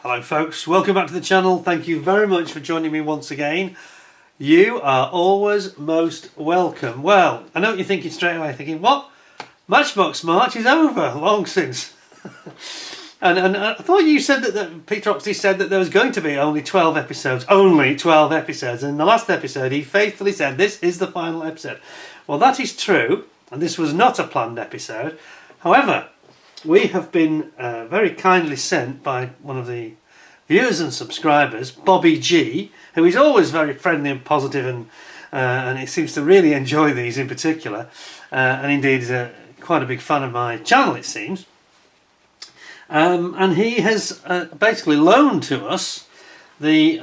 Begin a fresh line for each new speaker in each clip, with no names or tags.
Hello folks, welcome back to the channel. Thank you very much for joining me once again. You are always most welcome. Well, I know what you're thinking straight away, thinking, what? Matchbox March is over, long since. and I thought you said that Peter Oxley said that there was going to be only 12 episodes. Only 12 episodes. And in the last episode he faithfully said this is the final episode. Well, that is true, and this was not a planned episode. However, we have been very kindly sent by one of the viewers and subscribers, Bobby G, who is always very friendly and positive, and he seems to really enjoy these in particular, and indeed is quite a big fan of my channel, it seems. And he has basically loaned to us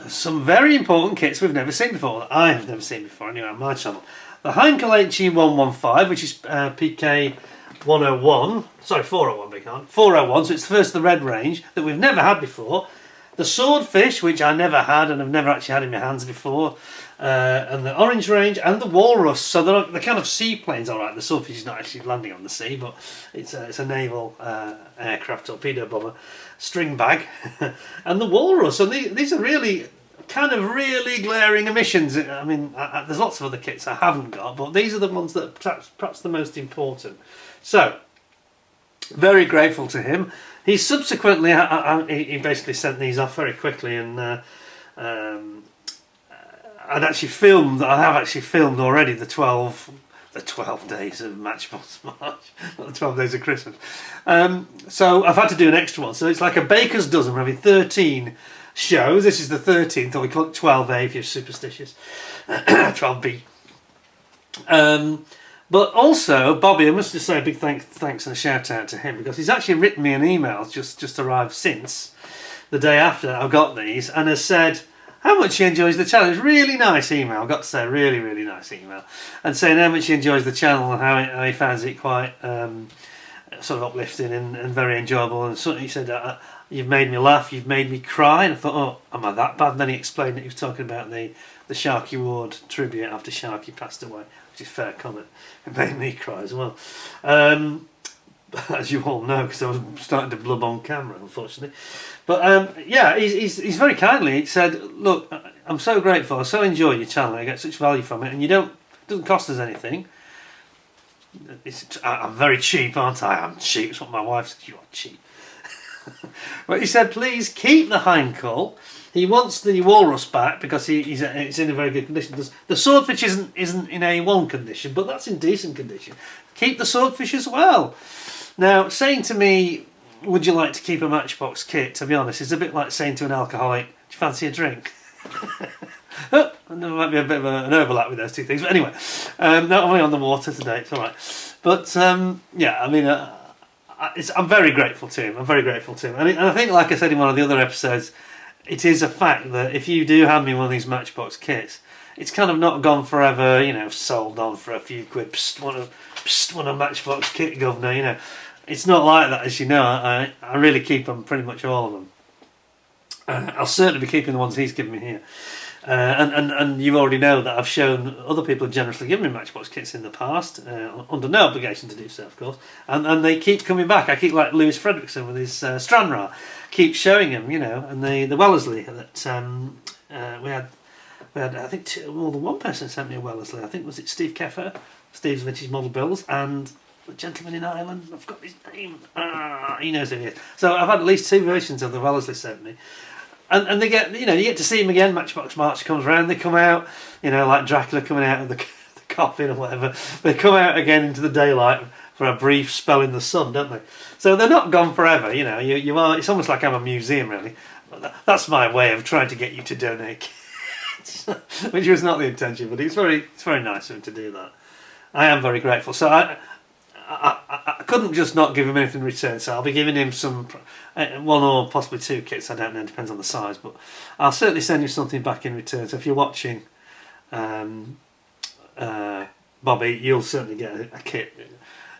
some very important kits we've never seen before, that I have never seen before anyway on my channel. The Heinkel He 115, which is PK 101, sorry, 401, big hard, 401, so it's the first of the red range that we've never had before. The Swordfish, which I never had and I've never actually had in my hands before, and the orange range, and the Walrus. So they're kind of seaplanes, alright. The Swordfish is not actually landing on the sea, but it's a naval aircraft torpedo bomber string bag. And the Walrus, and these are really really glaring omissions. I mean, there's lots of other kits I haven't got, but these are the ones that are perhaps the most important. So, very grateful to him. He subsequently, he basically sent these off very quickly, and I have actually filmed already the 12 days of Matchbox March, not the 12 days of Christmas. So I've had to do an extra one. So it's like a baker's dozen. We're having 13 shows. This is the 13th, or we call it 12A if you're superstitious. 12B. But also, Bobby, I must just say a big thanks and a shout out to him, because he's actually written me an email just arrived since the day after I got these, and has said how much he enjoys the channel. It's a really nice email, I've got to say, really nice email, and saying how much he enjoys the channel and how he finds it quite sort of uplifting and very enjoyable. And so he said, you've made me laugh, you've made me cry, and I thought, oh, am I that bad? And then he explained that he was talking about the Sharky Ward tribute after Sharky passed away, which is fair comment. It made me cry as well, as you all know, because I was starting to blub on camera, unfortunately. But yeah, he's very kindly said, look, I'm so grateful, I so enjoy your channel, I get such value from it, and it doesn't cost us anything. I'm very cheap, aren't I? I'm cheap. It's what my wife said. You are cheap. But he said, please keep the Heinkel. He wants the Walrus back because it's in a very good condition. The Swordfish isn't in A1 condition, but that's in decent condition. Keep the Swordfish as well. Now, saying to me, would you like to keep a Matchbox kit, to be honest, is a bit like saying to an alcoholic, do you fancy a drink? There might be a bit of an overlap with those two things, but anyway, not only on the water today, it's alright. But yeah, I mean, I'm very grateful to him. And I think, like I said in one of the other episodes, it is a fact that if you do hand me one of these Matchbox kits, it's kind of not gone forever, you know, sold on for a few quid. Psst, want a Matchbox kit, governor, you know. It's not like that, as you know. I really keep them, pretty much all of them. I'll certainly be keeping the ones he's given me here. And you already know that I've shown other people have generously given me Matchbox kits in the past, under no obligation to do so, of course, and they keep coming back. I keep, like Lewis Fredrickson with his Stranraer, keep showing him, you know, and the Wellesley that we had I think more than one person sent me a Wellesley. I think, was it Steve Keffer, Steve's Vintage Model Bills, and the gentleman in Ireland, I've got his name, he knows who he is. So I've had at least 2 versions of the Wellesley sent me. And they get, you know, you get to see them again. Matchbox March comes around, they come out, you know, like Dracula coming out of the coffin or whatever. They come out again into the daylight for a brief spell in the sun, don't they? So they're not gone forever, you know. You are. It's almost like I'm a museum, really. That's my way of trying to get you to donate, which was not the intention, but it's very nice of him to do that. I am very grateful. So I couldn't just not give him anything in return, so I'll be giving him some, one or possibly 2 kits, I don't know, depends on the size, but I'll certainly send you something back in return. So if you're watching, Bobby, you'll certainly get a kit.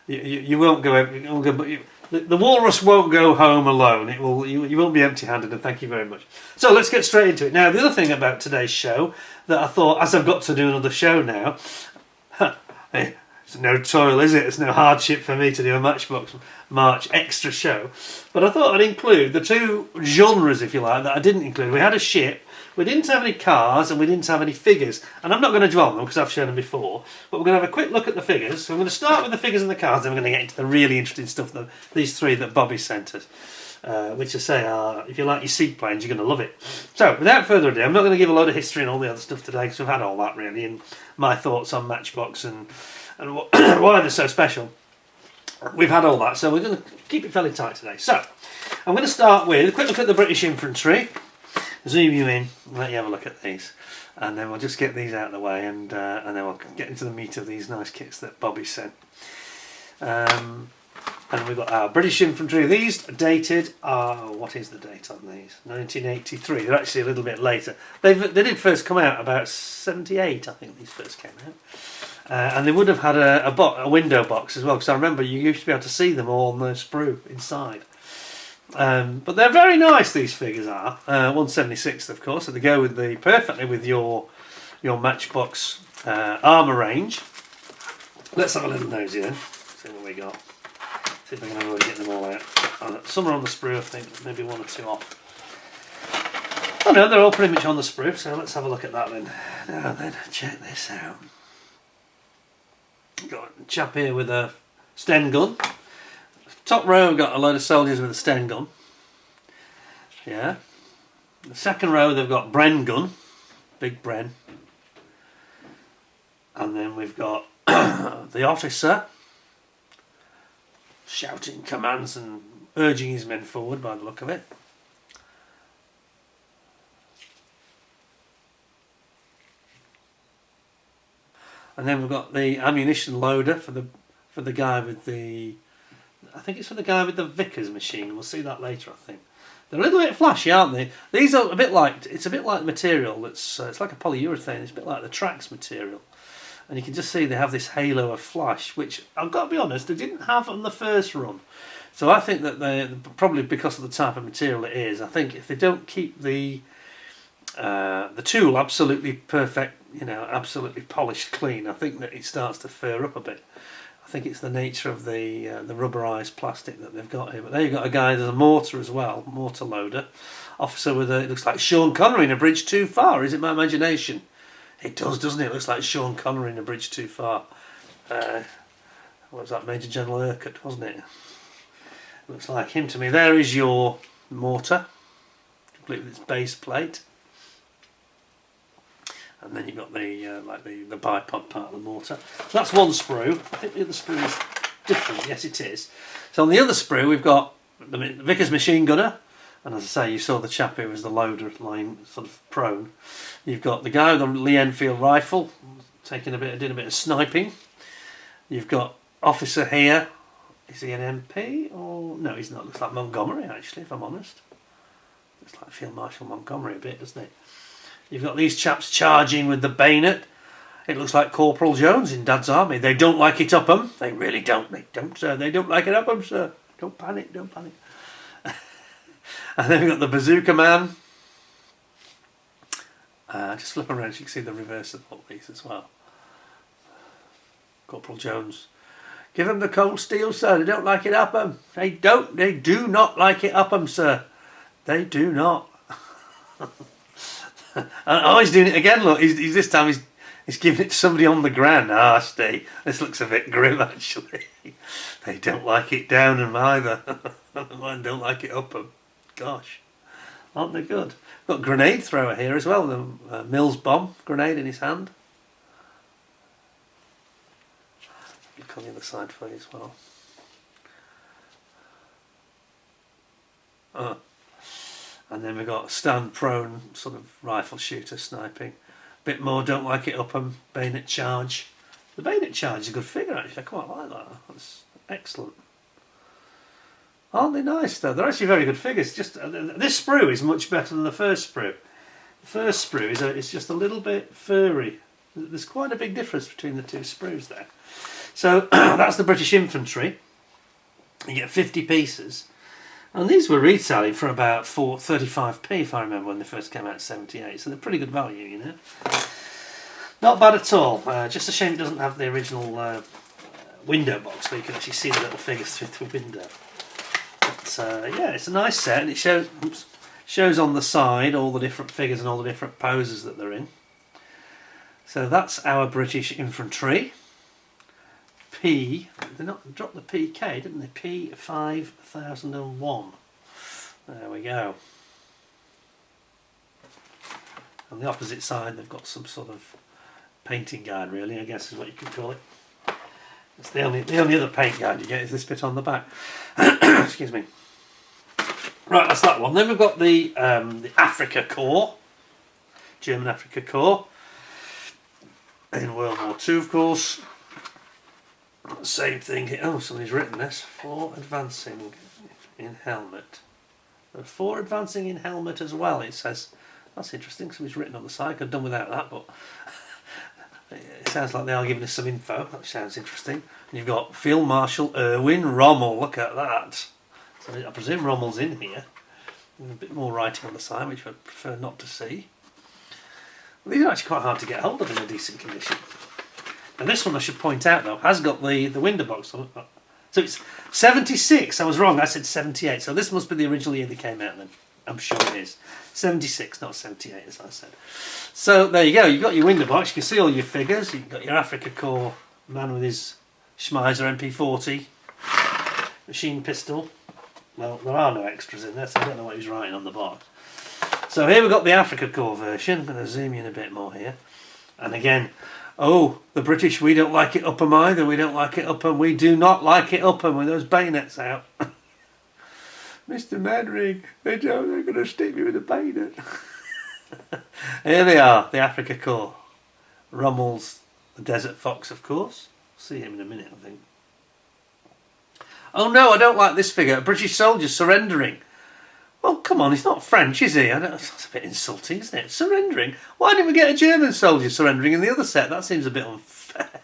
You won't go, the Walrus won't go home alone. You won't be empty-handed, and thank you very much. So let's get straight into it. Now, the other thing about today's show that I thought, as I've got to do another show now, It's no toil, is it? It's no hardship for me to do a Matchbox March extra show. But I thought I'd include the two genres, if you like, that I didn't include. We had a ship, we didn't have any cars, and we didn't have any figures. And I'm not going to dwell on them because I've shown them before. But we're going to have a quick look at the figures. So I'm going to start with the figures and the cars, then we're going to get into the really interesting stuff, these three that Bobby sent us. Which I say are, if you like your seaplanes, you're going to love it. So, without further ado, I'm not going to give a load of history and all the other stuff today because we've had all that really, and my thoughts on Matchbox and why they're so special. We've had all that, so we're going to keep it fairly tight today. So, I'm going to start with a quick look at the British infantry, zoom you in, and let you have a look at these, and then we'll just get these out of the way, and then we'll get into the meat of these nice kits that Bobby sent. And we've got our British infantry. These are dated, what is the date on these? 1983. They're actually a little bit later. They did first come out about 78, I think these first came out. And they would have had a window box as well, because I remember you used to be able to see them all on the sprue inside. But they're very nice, these figures are. 1/76th, of course, so they go with perfectly with your Matchbox armour range. Let's have a little nosy then, see what we got. See if I can really get them all out. Some are on the sprue, I think, maybe one or two off. Oh no, they're all pretty much on the sprue, so let's have a look at that then. Now then, check this out. Got a chap here with a Sten gun. Top row, we've got a load of soldiers with a Sten gun. Yeah. The second row, they've got Bren gun. Big Bren. And then we've got the officer shouting commands and urging his men forward by the look of it. And then we've got the ammunition loader for the guy with the, I think it's for the guy with the Vickers machine. We'll see that later, I think. They're a little bit flashy, aren't they? These are a bit like, it's a bit like the material that's, it's like a polyurethane. It's a bit like the Trax material. And you can just see they have this halo of flash, which I've got to be honest, they didn't have on the first run. So I think that they, probably because of the type of material it is, I think if they don't keep the tool absolutely perfect, absolutely polished clean, I think that it starts to fur up a bit. I think it's the nature of the rubberized plastic that they've got here. But there you've got a guy, there's a mortar as well, mortar loader. Officer with it looks like Sean Connery in A Bridge Too Far. Is it my imagination? It does, doesn't it? It looks like Sean Connery in A Bridge Too Far. What was that, Major General Urquhart, wasn't it? Looks like him to me. There is your mortar, complete with its base plate. And then you've got the bipod part of the mortar. So that's one sprue. I think the other sprue is different. Yes, it is. So on the other sprue, we've got the Vickers machine gunner. And as I say, you saw the chap who was the loader lying sort of prone. You've got the guy with the Lee Enfield rifle, doing a bit of sniping. You've got officer here. Is he an MP? Or no, he's not. Looks like Montgomery, actually, if I'm honest. Looks like Field Marshal Montgomery a bit, doesn't it? You've got these chaps charging with the bayonet. It looks like Corporal Jones in Dad's Army. They don't like it up 'em. They really don't. They don't, sir. They don't like it up 'em, sir. Don't panic. Don't panic. And then we've got the bazooka man. Just flip around so you can see the reverse of all these as well. Corporal Jones. Give them the cold steel, sir. They don't like it up 'em. They don't. They do not like it up 'em, sir. They do not. Oh, he's doing it again. Look, he's this time he's giving it to somebody on the ground. Ah, Steve, this looks a bit grim actually. They don't like it down 'em either. Mine don't like it up 'em. Gosh, aren't they good? Got a grenade thrower here as well. The Mills bomb grenade in his hand. Look on the other side for you as well. Oh. And then we've got stand prone sort of rifle shooter sniping. Bit more don't like it up 'em. Bayonet charge. The bayonet charge is a good figure actually. I quite like that. That's excellent. Aren't they nice though? They're actually very good figures. Just this sprue is much better than the first sprue. The first sprue is just a little bit furry. There's quite a big difference between the two sprues there. So that's the British infantry. You get 50 pieces. And these were retailing for about 35p if I remember when they first came out in 78. So they're pretty good value, you know. Not bad at all. Just a shame it doesn't have the original window box where you can actually see the little figures through the window. But yeah, it's a nice set, and it shows on the side all the different figures and all the different poses that they're in. So that's our British infantry. P, they dropped the PK, didn't they? P5001. There we go. On the opposite side, they've got some sort of painting guide, really, I guess is what you could call it. It's the only other paint guide you get is this bit on the back. Excuse me. Right, that's that one. Then we've got the Africa Corps, German Africa Corps, in World War II, of course. Same thing here. Oh, somebody's written this. 4 advancing in helmet. There are 4 advancing in helmet as well, it says. That's interesting. Somebody's written on the side. Could have done without that, but it sounds like they are giving us some info. That sounds interesting. And you've got Field Marshal Erwin Rommel. Look at that. So I presume Rommel's in here. There's a bit more writing on the side, which I prefer not to see. Well, these are actually quite hard to get hold of in a decent condition. And this one, I should point out though, has got the window box on it. So it's 76. I was wrong. I said 78. So this must be the original year they came out then. I'm sure it is. 76, not 78, as I said. So there you go. You've got your window box. You can see all your figures. You've got your Africa Corps man with his Schmeiser MP40 machine pistol. Well, there are no extras in there, so I don't know what he's writing on the box. So here we've got the Africa Corps version. I'm going to zoom in a bit more here. And again, oh, the British, we don't like it up 'em either. We don't like it up 'em. We do not like it up 'em with those bayonets out. Mr. Manring, they're going to stick me with a bayonet. Here they are, the Africa Corps. Rommel's the Desert Fox, of course. See him in a minute, I think. Oh no, I don't like this figure. A British soldier surrendering. Well, come on, he's not French, is he? That's a bit insulting, isn't it? Surrendering? Why didn't we get a German soldier surrendering in the other set? That seems a bit unfair.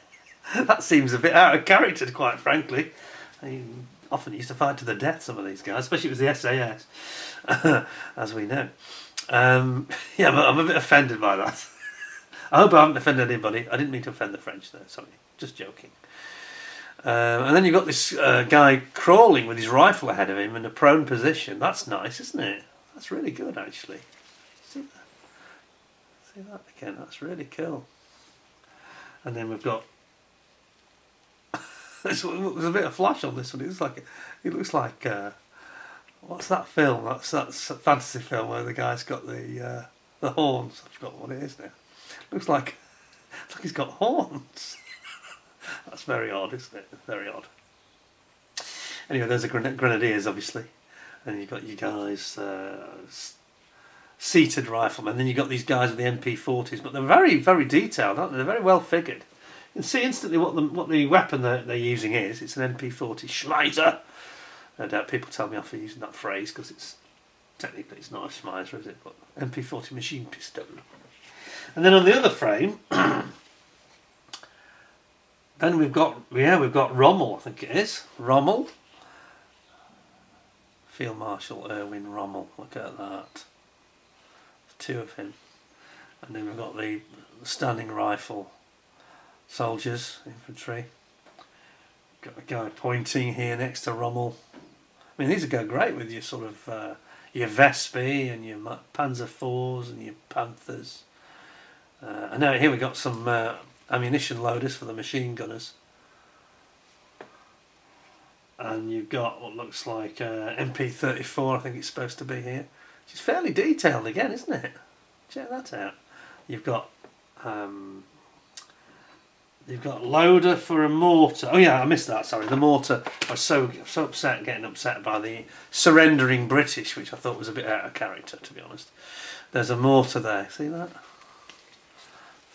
That seems a bit out of character, quite frankly. They often used to fight to the death, some of these guys, especially if it was the SAS, as we know. Yeah, but I'm a bit offended by that. I hope I haven't offended anybody. I didn't mean to offend the French there, sorry. Just joking. And then you've got this guy crawling with his rifle ahead of him in a prone position. That's nice, isn't it? That's really good, actually. See that? See that again? That's really cool. And then we've got... There's a bit of flash on this one. It looks like what's that film? That's a fantasy film where the guy's got the horns. I've forgotten what it is now. Looks like he's got horns. That's very odd, isn't it? Very odd. Anyway, there's the grenadiers, obviously, and you've got you guys seated riflemen. Then you've got these guys with the MP40s, but they're very, very detailed, aren't they? They're very well figured. You can see instantly what the weapon they're using is. It's an MP40 Schmeiser. No doubt people tell me off for using that phrase because it's technically it's not a Schmeiser, is it? But MP40 machine pistol. And then on the other frame, then we've got Rommel. I think it is Rommel. Field Marshal Erwin Rommel. Look at that. Two of him. And then we've got the standing rifle soldiers, infantry. Got a guy pointing here next to Rommel. I mean, these would go great with your sort of your Vespi and your Panzer IVs and your Panthers. I know here we got some ammunition loaders for the machine gunners. And you've got what looks like MP34, I think it's supposed to be here. Which is fairly detailed again, isn't it? Check that out. You've got loader for a mortar. Oh yeah, I missed that, sorry. The mortar. I was so upset, getting upset by the surrendering British, which I thought was a bit out of character, to be honest. There's a mortar there, see that?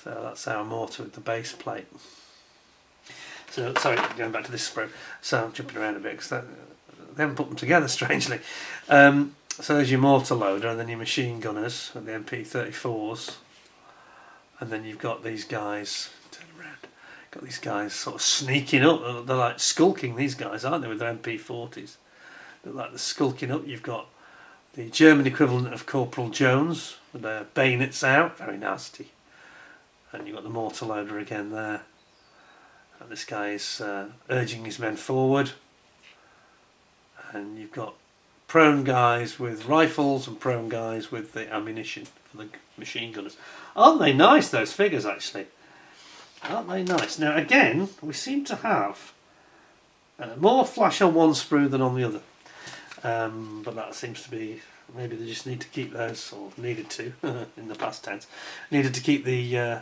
So that's our mortar with the base plate. So, sorry, going back to this spread. So I'm jumping around a bit because they haven't put them together, strangely. So there's your mortar loader and then your machine gunners with the MP34s. And then you've got these guys, turn around, got these guys sort of sneaking up. They're like skulking, these guys, aren't they, with their MP40s? They're like they're skulking up. You've got the German equivalent of Corporal Jones with their bayonets out, very nasty. And you've got the mortar loader again there. And this guy is urging his men forward. And you've got prone guys with rifles and prone guys with the ammunition for the machine gunners. Aren't they nice, those figures, actually? Aren't they nice? Now, again, we seem to have more flash on one sprue than on the other. But that seems to be... Maybe they just need to keep those, or needed to, in the past tense. Needed to keep the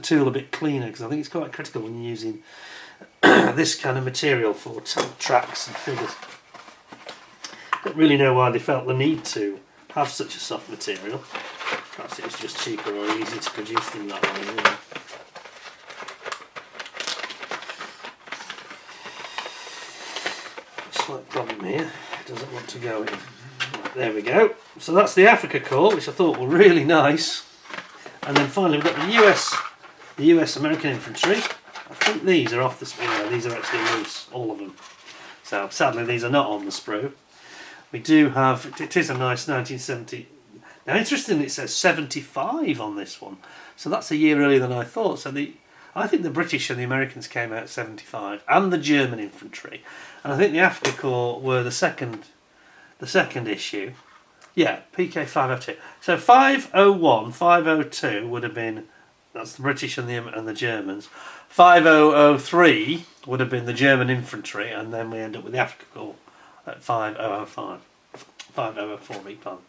tool a bit cleaner, because I think it's quite critical when you're using this kind of material for tracks and figures. Don't really know why they felt the need to have such a soft material. Perhaps it was just cheaper or easier to produce them that way. Really. Slight problem here, it doesn't want to go in. There we go. So that's the Africa Corps, which I thought were really nice. And then finally we've got the US American infantry. I think these are off the sprue. These are actually loose, all of them. So sadly these are not on the sprue. We do have, it is a nice 1970. Now interestingly it says 75 on this one. So that's a year earlier than I thought. So I think the British and the Americans came out 75, and the German infantry. And I think the Africa Corps were the second issue. Yeah, PK 502. So 501, 502 would have been, that's the British and the Germans. 5003 would have been the German infantry, and then we end up with the Africa Corps at 5005. 5004, big pardon.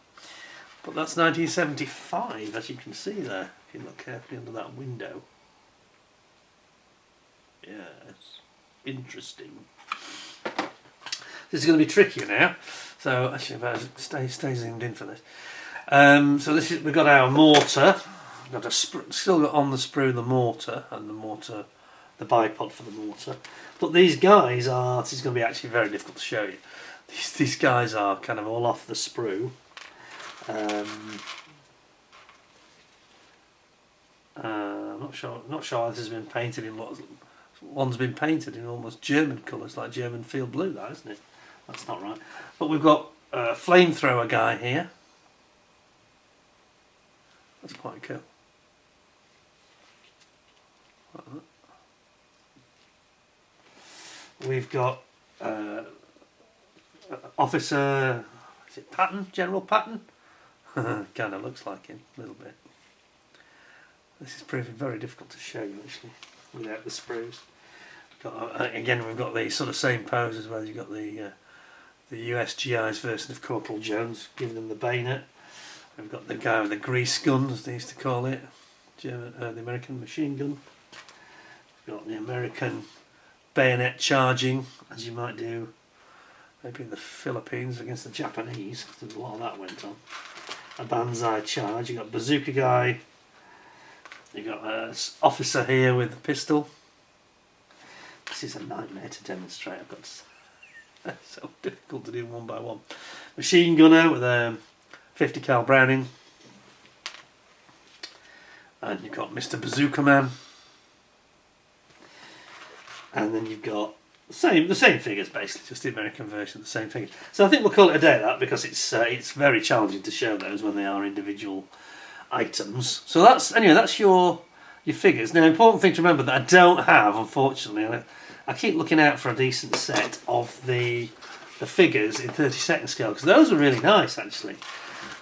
But that's 1975, as you can see there, if you look carefully under that window. Yes, interesting. This is going to be trickier now. So actually, I better stay zoomed in for this. So this is, we've got our mortar. We've got still got on the sprue the mortar and the bipod for the mortar. But these guys are. This is going to be actually very difficult to show you. These guys are kind of all off the sprue. I'm not sure how this has been painted in lots. One's been painted in almost German colours, like German field blue, that isn't it? That's not right. But we've got a flamethrower guy here. That's quite cool. We've got Officer, is it Patton? General Patton? Kind of looks like him, a little bit. This is proving very difficult to show you actually, without the sprues. Again, we've got the sort of same pose as well. You've got the USGI's version of Corporal Jones giving them the bayonet. We've got the guy with the grease gun, as they used to call it, the American machine gun. We've got the American bayonet charging, as you might do maybe in the Philippines against the Japanese, because a lot of that went on. A banzai charge. You've got bazooka guy. You've got an officer here with a pistol. This is a nightmare to demonstrate, I've got to say. It's so difficult to do one by one. Machine gunner with a 50 cal Browning. And you've got Mr. Bazooka Man. And then you've got the same figures basically, just the American version of the same figures. So I think we'll call it a day that, because it's very challenging to show those when they are individual items. So that's your figures. Now, important thing to remember that I don't have, unfortunately, I keep looking out for a decent set of the figures in 32nd scale, because those were really nice actually.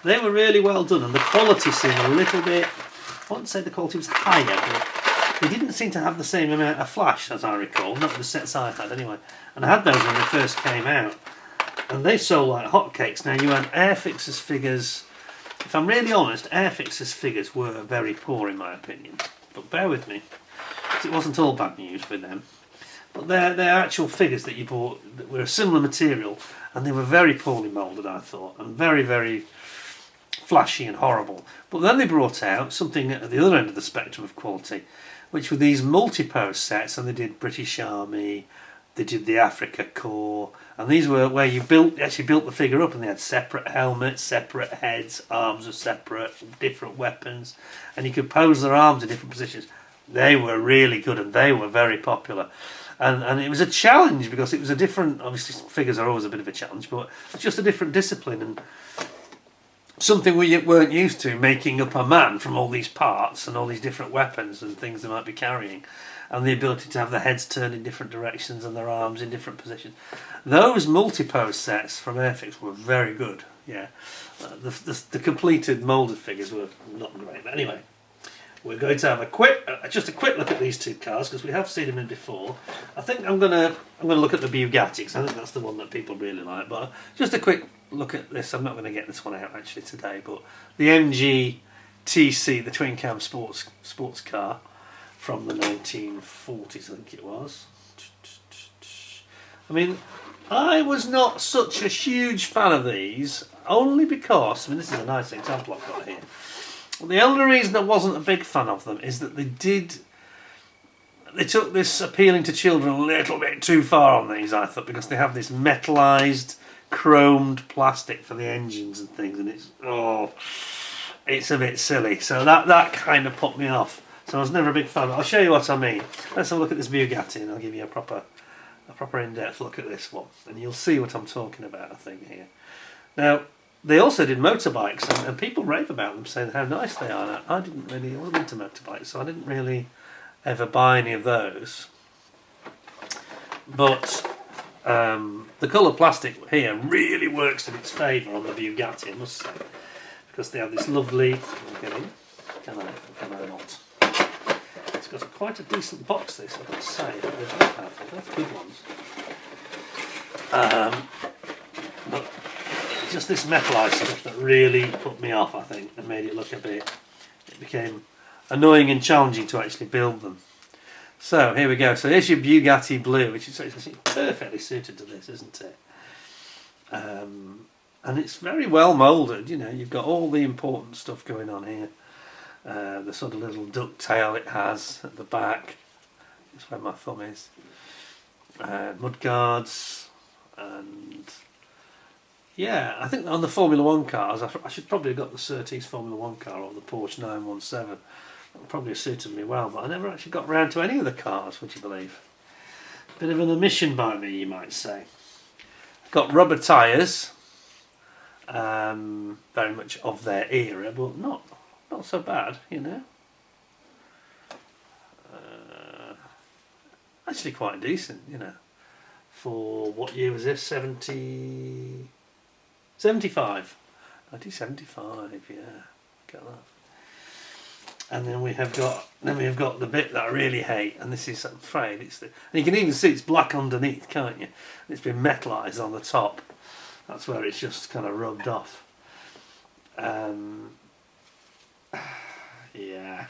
They were really well done, and the quality seemed a little bit, I wouldn't say the quality was higher, but they didn't seem to have the same amount of flash as I recall, not the sets I had anyway. And I had those when they first came out, and they sold like hotcakes. Now you had Airfix's figures. If I'm really honest, Airfix's figures were very poor in my opinion. But bear with me, because it wasn't all bad news with them. But they're actual figures that you bought that were a similar material, and they were very poorly moulded, I thought, and very, very flashy and horrible. But then they brought out something at the other end of the spectrum of quality, which were these multi-pose sets, and they did British Army, they did the Africa Corps, and these were where you actually built the figure up, and they had separate helmets, separate heads, arms were separate, different weapons, and you could pose their arms in different positions. They were really good, and they were very popular. And it was a challenge, because it was a different, obviously figures are always a bit of a challenge, but it's just a different discipline, and something we weren't used to, making up a man from all these parts and all these different weapons and things they might be carrying, and the ability to have their heads turned in different directions and their arms in different positions. Those multi-pose sets from Airfix were very good. Yeah, the completed moulded figures were not great, but anyway, we're going to have just a quick look at these two cars because we have seen them in before. I think I'm gonna look at the Bugatti because I think that's the one that people really like. But just a quick look at this. I'm not going to get this one out actually today, but the MG TC, the twin cam sports car from the 1940s, I think it was. I mean, I was not such a huge fan of these, only because, I mean, this is a nice example I've got here. The only reason I wasn't a big fan of them is that they took this appealing to children a little bit too far on these, I thought, because they have this metallised, chromed plastic for the engines and things, and it's a bit silly. So that kind of put me off. So I was never a big fan. I'll show you what I mean. Let's have a look at this Bugatti and I'll give you a proper in-depth look at this one, and you'll see what I'm talking about, I think, here. Now, they also did motorbikes, and people rave about them, saying how nice they are. Now, I wasn't into motorbikes, so I didn't really ever buy any of those. But the colour plastic here really works in its favour on the Bugatti, I must say, because they have this lovely. Can I not? It's got quite a decent box, this, I've got to say. They're good ones. But it's just this metallised stuff that really put me off, I think, and made it look a bit. It became annoying and challenging to actually build them. So here we go. So here's your Bugatti Blue, which is actually perfectly suited to this, isn't it? And it's very well moulded. You know, you've got all the important stuff going on here. The sort of little ducktail it has at the back. That's where my thumb is. Mud guards, and yeah, I think on the Formula 1 cars, I should probably have got the Surtees Formula 1 car or the Porsche 917. That would probably have suited me well, but I never actually got round to any of the cars, would you believe? Bit of an omission by me, you might say. Got rubber tyres, very much of their era, but not so bad, you know. Actually quite decent, you know. For what year was this? 75. 1975, yeah. Got that. And then we have got the bit that I really hate, and this is, I'm afraid, and you can even see it's black underneath, can't you? It's been metallised on the top. That's where it's just kind of rubbed off. Yeah,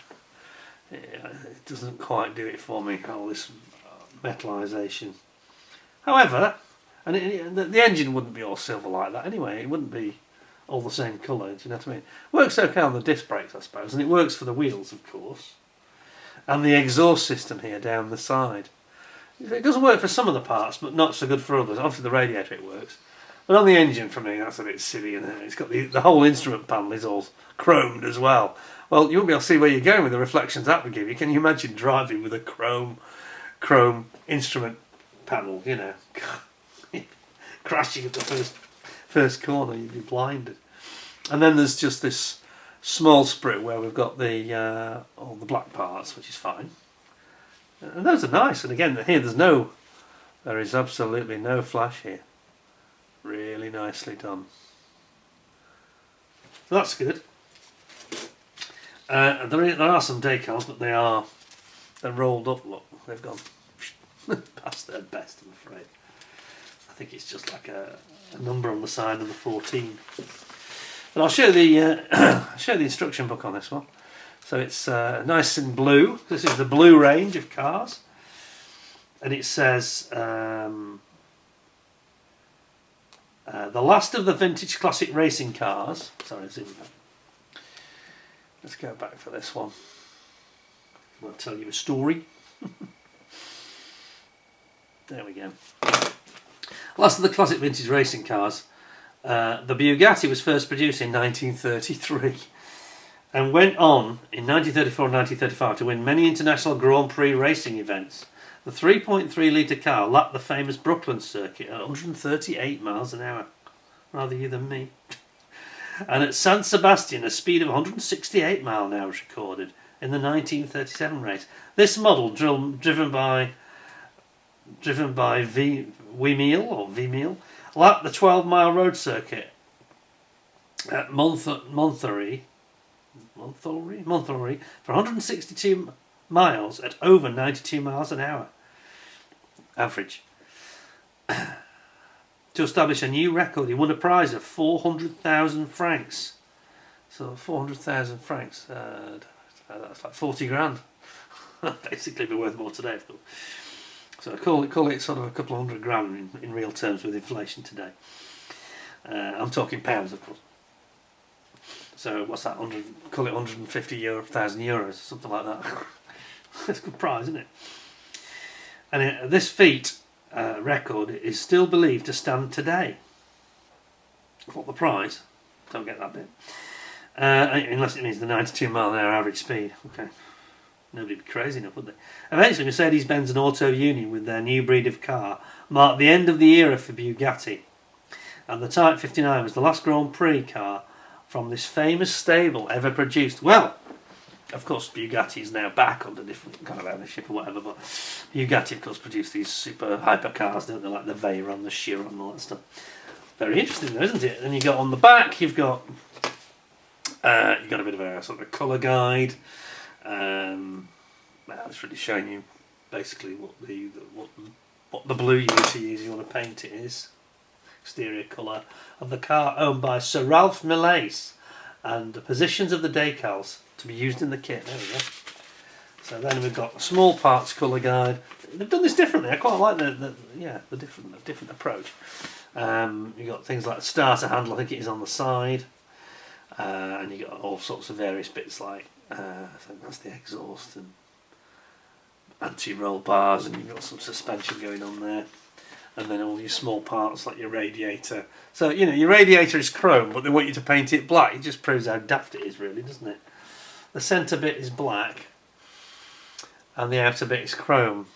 it doesn't quite do it for me, all this metallisation. However, the engine wouldn't be all silver like that anyway. It wouldn't be all the same colour, do you know what I mean? Works okay on the disc brakes, I suppose, and it works for the wheels, of course. And the exhaust system here down the side. It doesn't work for some of the parts, but not so good for others. Obviously the radiator it works. But on the engine, for me, that's a bit silly, and it's got the whole instrument panel is all chromed as well. Well, you won't be able to see where you're going with the reflections that would give you. Can you imagine driving with a chrome instrument panel, you know, crashing at the first corner, you'd be blinded. And then there's just this small sprit where we've got all the black parts, which is fine. And those are nice. And again, here there is absolutely no flash here. Really nicely done. So that's good. There are some decals, but they're rolled up. Look, they've gone past their best, I'm afraid. I think it's just like a number on the side of the 14. But I'll show the instruction book on this one. So it's nice in blue. This is the blue range of cars, and it says the last of the vintage classic racing cars. Sorry, let's go back for this one. I'll tell you a story. There we go. Last of the classic vintage racing cars. The Bugatti was first produced in 1933 and went on in 1934 and 1935 to win many international Grand Prix racing events. The 3.3 litre car lapped the famous Brooklyn circuit at 138 miles an hour. Rather you than me. And at San Sebastian, a speed of 168 mile an hour was recorded in the 1937 race. This model, driven by Vimeel, lapped the 12-mile road circuit at Monthorry for 162 miles at over 92 miles an hour average. To establish a new record, he won a prize of 400,000 francs. So 400,000 francs, that's like 40 grand. Basically, be worth more today, of course. So I call it sort of a couple of hundred grand in real terms with inflation today. I'm talking pounds, of course. So what's that? Call it 150,000 euros, something like that. That's a good prize, isn't it? And this feat record is still believed to stand today. What the prize? Don't get that bit. Unless it means the 92 mile an hour average speed. Okay. Nobody'd be crazy enough, would they? Eventually, Mercedes-Benz and Auto Union, with their new breed of car, marked the end of the era for Bugatti. And the Type 59 was the last Grand Prix car from this famous stable ever produced. Well, of course, Bugatti is now back under different kind of ownership or whatever, but Bugatti, of course, produced these super hyper cars, don't they? Like the Veyron, the Chiron, and all that stuff. Very interesting, though, isn't it? And you got on the back, you've got a bit of a sort of a colour guide. It's really showing you basically what the blue you need to use. You want to paint it is. Exterior colour of the car, owned by Sir Ralph Millais, and the positions of the decals to be used in the kit. There we go. So then we've got a small parts colour guide. They've done this differently. I quite like the different approach. You've got things like the starter handle, I think it is on the side, and you got all sorts of various bits like I think that's the exhaust and anti-roll bars, and you've got some suspension going on there. And then all your small parts like your radiator. So, you know, your radiator is chrome, but they want you to paint it black. It just proves how daft it is, really, doesn't it? The centre bit is black, and the outer bit is chrome.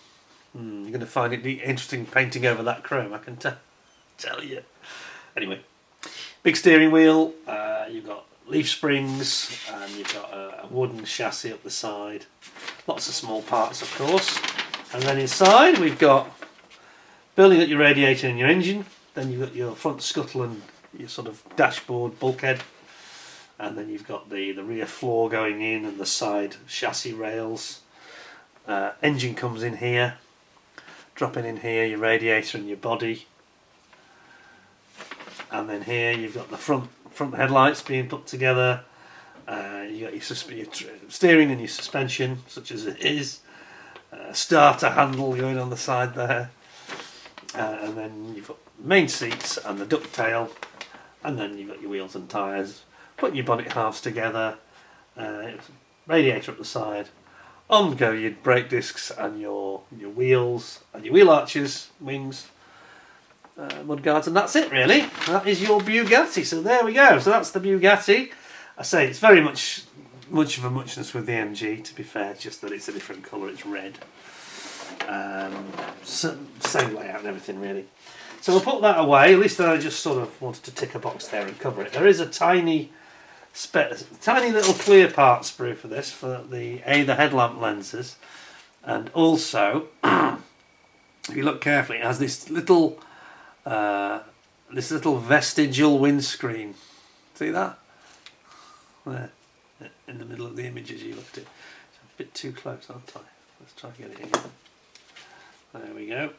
You're going to find it interesting painting over that chrome, I can tell you. Anyway, big steering wheel. You've got leaf springs, and you've got a wooden chassis up the side. Lots of small parts, of course. And then inside we've got building up your radiator and your engine. Then you've got your front scuttle and your sort of dashboard bulkhead, and then you've got the rear floor going in and the side chassis rails. Engine comes in here, dropping in here your radiator and your body, and then here you've got the front headlights being put together. You got your steering and your suspension, such as it is. Starter handle going on the side there. And then you've got main seats and the ducktail, and then you've got your wheels and tyres, putting your bonnet halves together, radiator up the side, on go your brake discs and your wheels and your wheel arches, wings, mud guards, and that's it really. That is your Bugatti. So there we go. So that's the Bugatti. I say it's very much of a muchness with the MG, to be fair, just that it's a different colour, it's red. Same layout and everything really. So we'll put that away. At least I just sort of wanted to tick a box there and cover it. There is a tiny little clear part sprue for this, for the headlamp lenses, and also if you look carefully, it has this little vestigial windscreen. See that? There, in the middle of the image as you looked at it. It's a bit too close, aren't I? Let's try and get it in. There we go.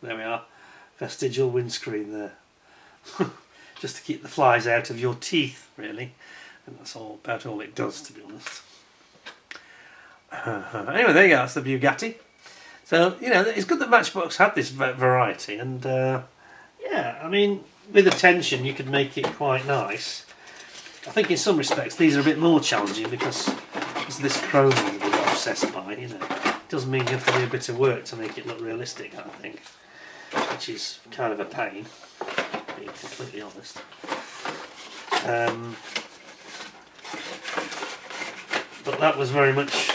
There we are. Vestigial windscreen there. Just to keep the flies out of your teeth, really. And that's about all it does, to be honest. Anyway, there you go. That's the Bugatti. So, you know, it's good that Matchbox had this variety. And, yeah, I mean, with attention, you could make it quite nice. I think in some respects these are a bit more challenging because it's this chrome you're a bit obsessed by, you know. It does mean you have to do a bit of work to make it look realistic, I think. Which is kind of a pain, being completely honest. But that was very much...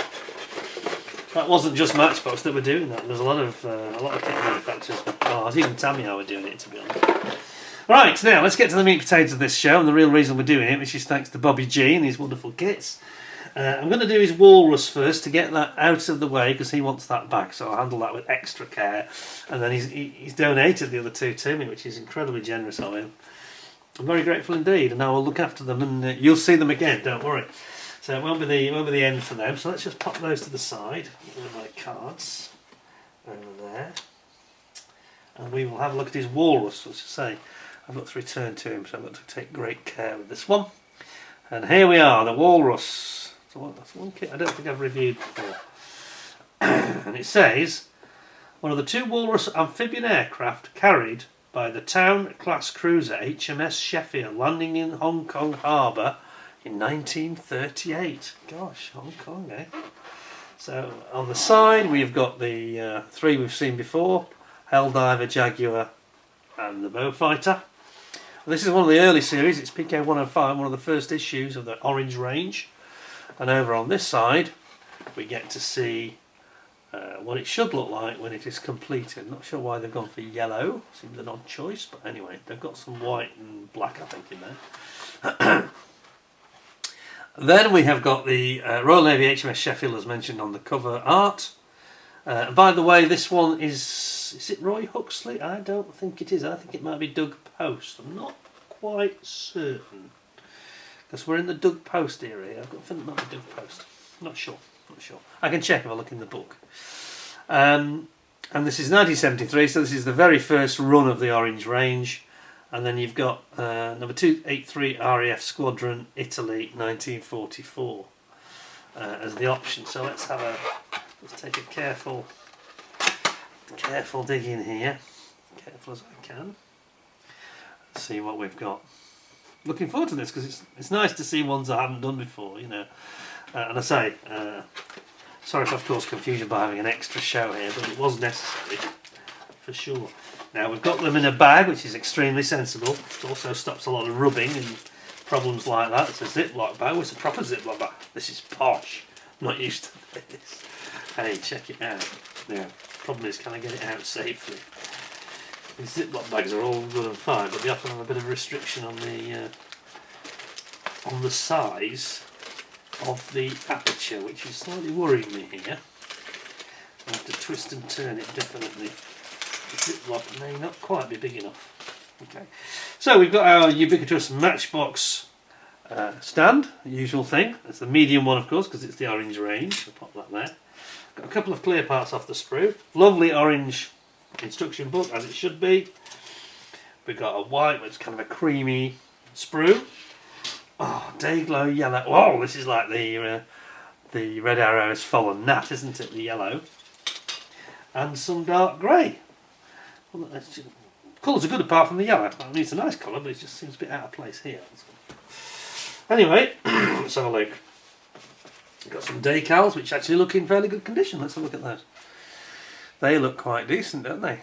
That wasn't just Matchbox that were doing that. There's a lot of kit manufacturers with cars. Even Tamiya were doing it, to be honest. Right, now let's get to the meat and potatoes of this show and the real reason we're doing it, which is thanks to Bobby G and his wonderful kits. I'm going to do his Walrus first to get that out of the way because he wants that back, so I'll handle that with extra care. And then he's donated the other two to me, which is incredibly generous of him. I'm very grateful indeed, and I will look after them, and you'll see them again, don't worry. So it won't be the end for them, so let's just pop those to the side with my cards over there. And we will have a look at his Walrus, which I say I've got to return to him, so I've got to take great care with this one. And here we are, the Walrus. That's one kit I don't think I've reviewed before. And it says, one of the two Walrus amphibian aircraft carried by the Town-class cruiser HMS Sheffield, landing in Hong Kong harbour in 1938. Gosh, Hong Kong, eh? So on the side we've got the three we've seen before, Helldiver, Jaguar and the Beaufighter. This is one of the early series, it's PK105, one of the first issues of the Orange range. And over on this side we get to see what it should look like when it is completed. Not sure why they've gone for yellow, seems an odd choice, but anyway, they've got some white and black I think in there. Then we have got the Royal Navy HMS Sheffield as mentioned on the cover art. By the way, this one is it Roy Huxley? I don't think it is. I think it might be Doug Post. I'm not quite certain. Because we're in the Doug Post era here. I've got a feeling it might be Doug Post. Not sure. I can check if I look in the book. And this is 1973, so this is the very first run of the Orange range. And then you've got number 283 RAF Squadron, Italy, 1944 as the option. So let's take a careful dig in here, careful as I can. Let's see what we've got. Looking forward to this because it's nice to see ones I haven't done before, you know. And I say, sorry if I've caused confusion by having an extra show here, but it was necessary for sure. Now we've got them in a bag, which is extremely sensible. It also stops a lot of rubbing and problems like that. It's a Ziploc bag. It's a proper Ziploc bag. This is posh. I'm not used to this. Hey, check it out. Now, problem is, can I get it out safely? These Ziploc bags are all good and fine, but they often have a bit of restriction on the size of the aperture, which is slightly worrying me here. I have to twist and turn it definitely. The Ziploc may not quite be big enough. Okay, so we've got our ubiquitous Matchbox stand, the usual thing. It's the medium one, of course, because it's the Orange range. I'll pop that there. Got a couple of clear parts off the sprue. Lovely orange instruction book, as it should be. We've got a white, which is kind of a creamy sprue. Oh, Dayglow yellow. Oh, this is like the Red Arrow has fallen nat, isn't it? The yellow. And some dark grey. Well, colours are good apart from the yellow. I mean, it's a nice colour, but it just seems a bit out of place here. Anyway, let's have a look. We've got some decals, which actually look in fairly good condition. Let's have a look at those. They look quite decent, don't they?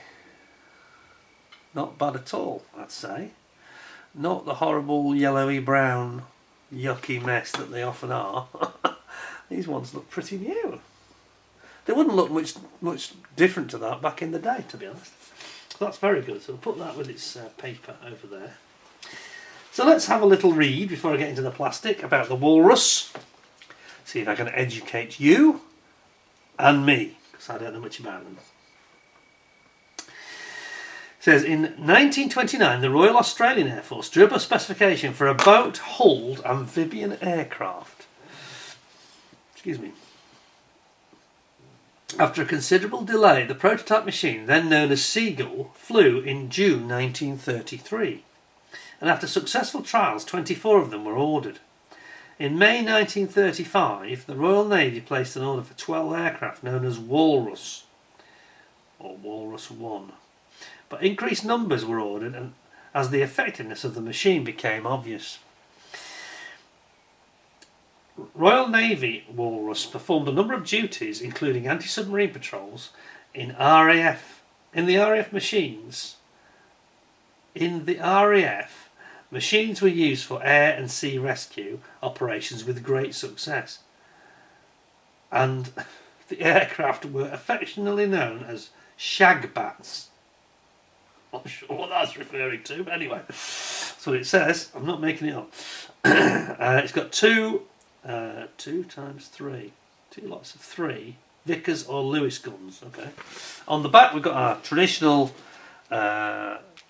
Not bad at all, I'd say. Not the horrible yellowy brown yucky mess that they often are. These ones look pretty new. They wouldn't look much different to that back in the day, to be honest. So that's very good. So we'll put that with its paper over there. So let's have a little read before I get into the plastic about the Walrus. See if I can educate you and me, because I don't know much about them. It says, in 1929, the Royal Australian Air Force drew up a specification for a boat-hulled amphibian aircraft. Excuse me. After a considerable delay, the prototype machine, then known as Seagull, flew in June 1933. And after successful trials, 24 of them were ordered. In May 1935, the Royal Navy placed an order for 12 aircraft known as Walrus, or Walrus 1. But increased numbers were ordered and as the effectiveness of the machine became obvious. Royal Navy Walrus performed a number of duties, including anti-submarine patrols in the RAF machines. In the RAF, machines were used for air and sea rescue operations with great success, and the aircraft were affectionately known as shagbats. not sure what that's referring to, but anyway, that's what it says. I'm not making it up. It's got two times three, two lots of three Vickers or Lewis guns. Okay. On the back we've got our traditional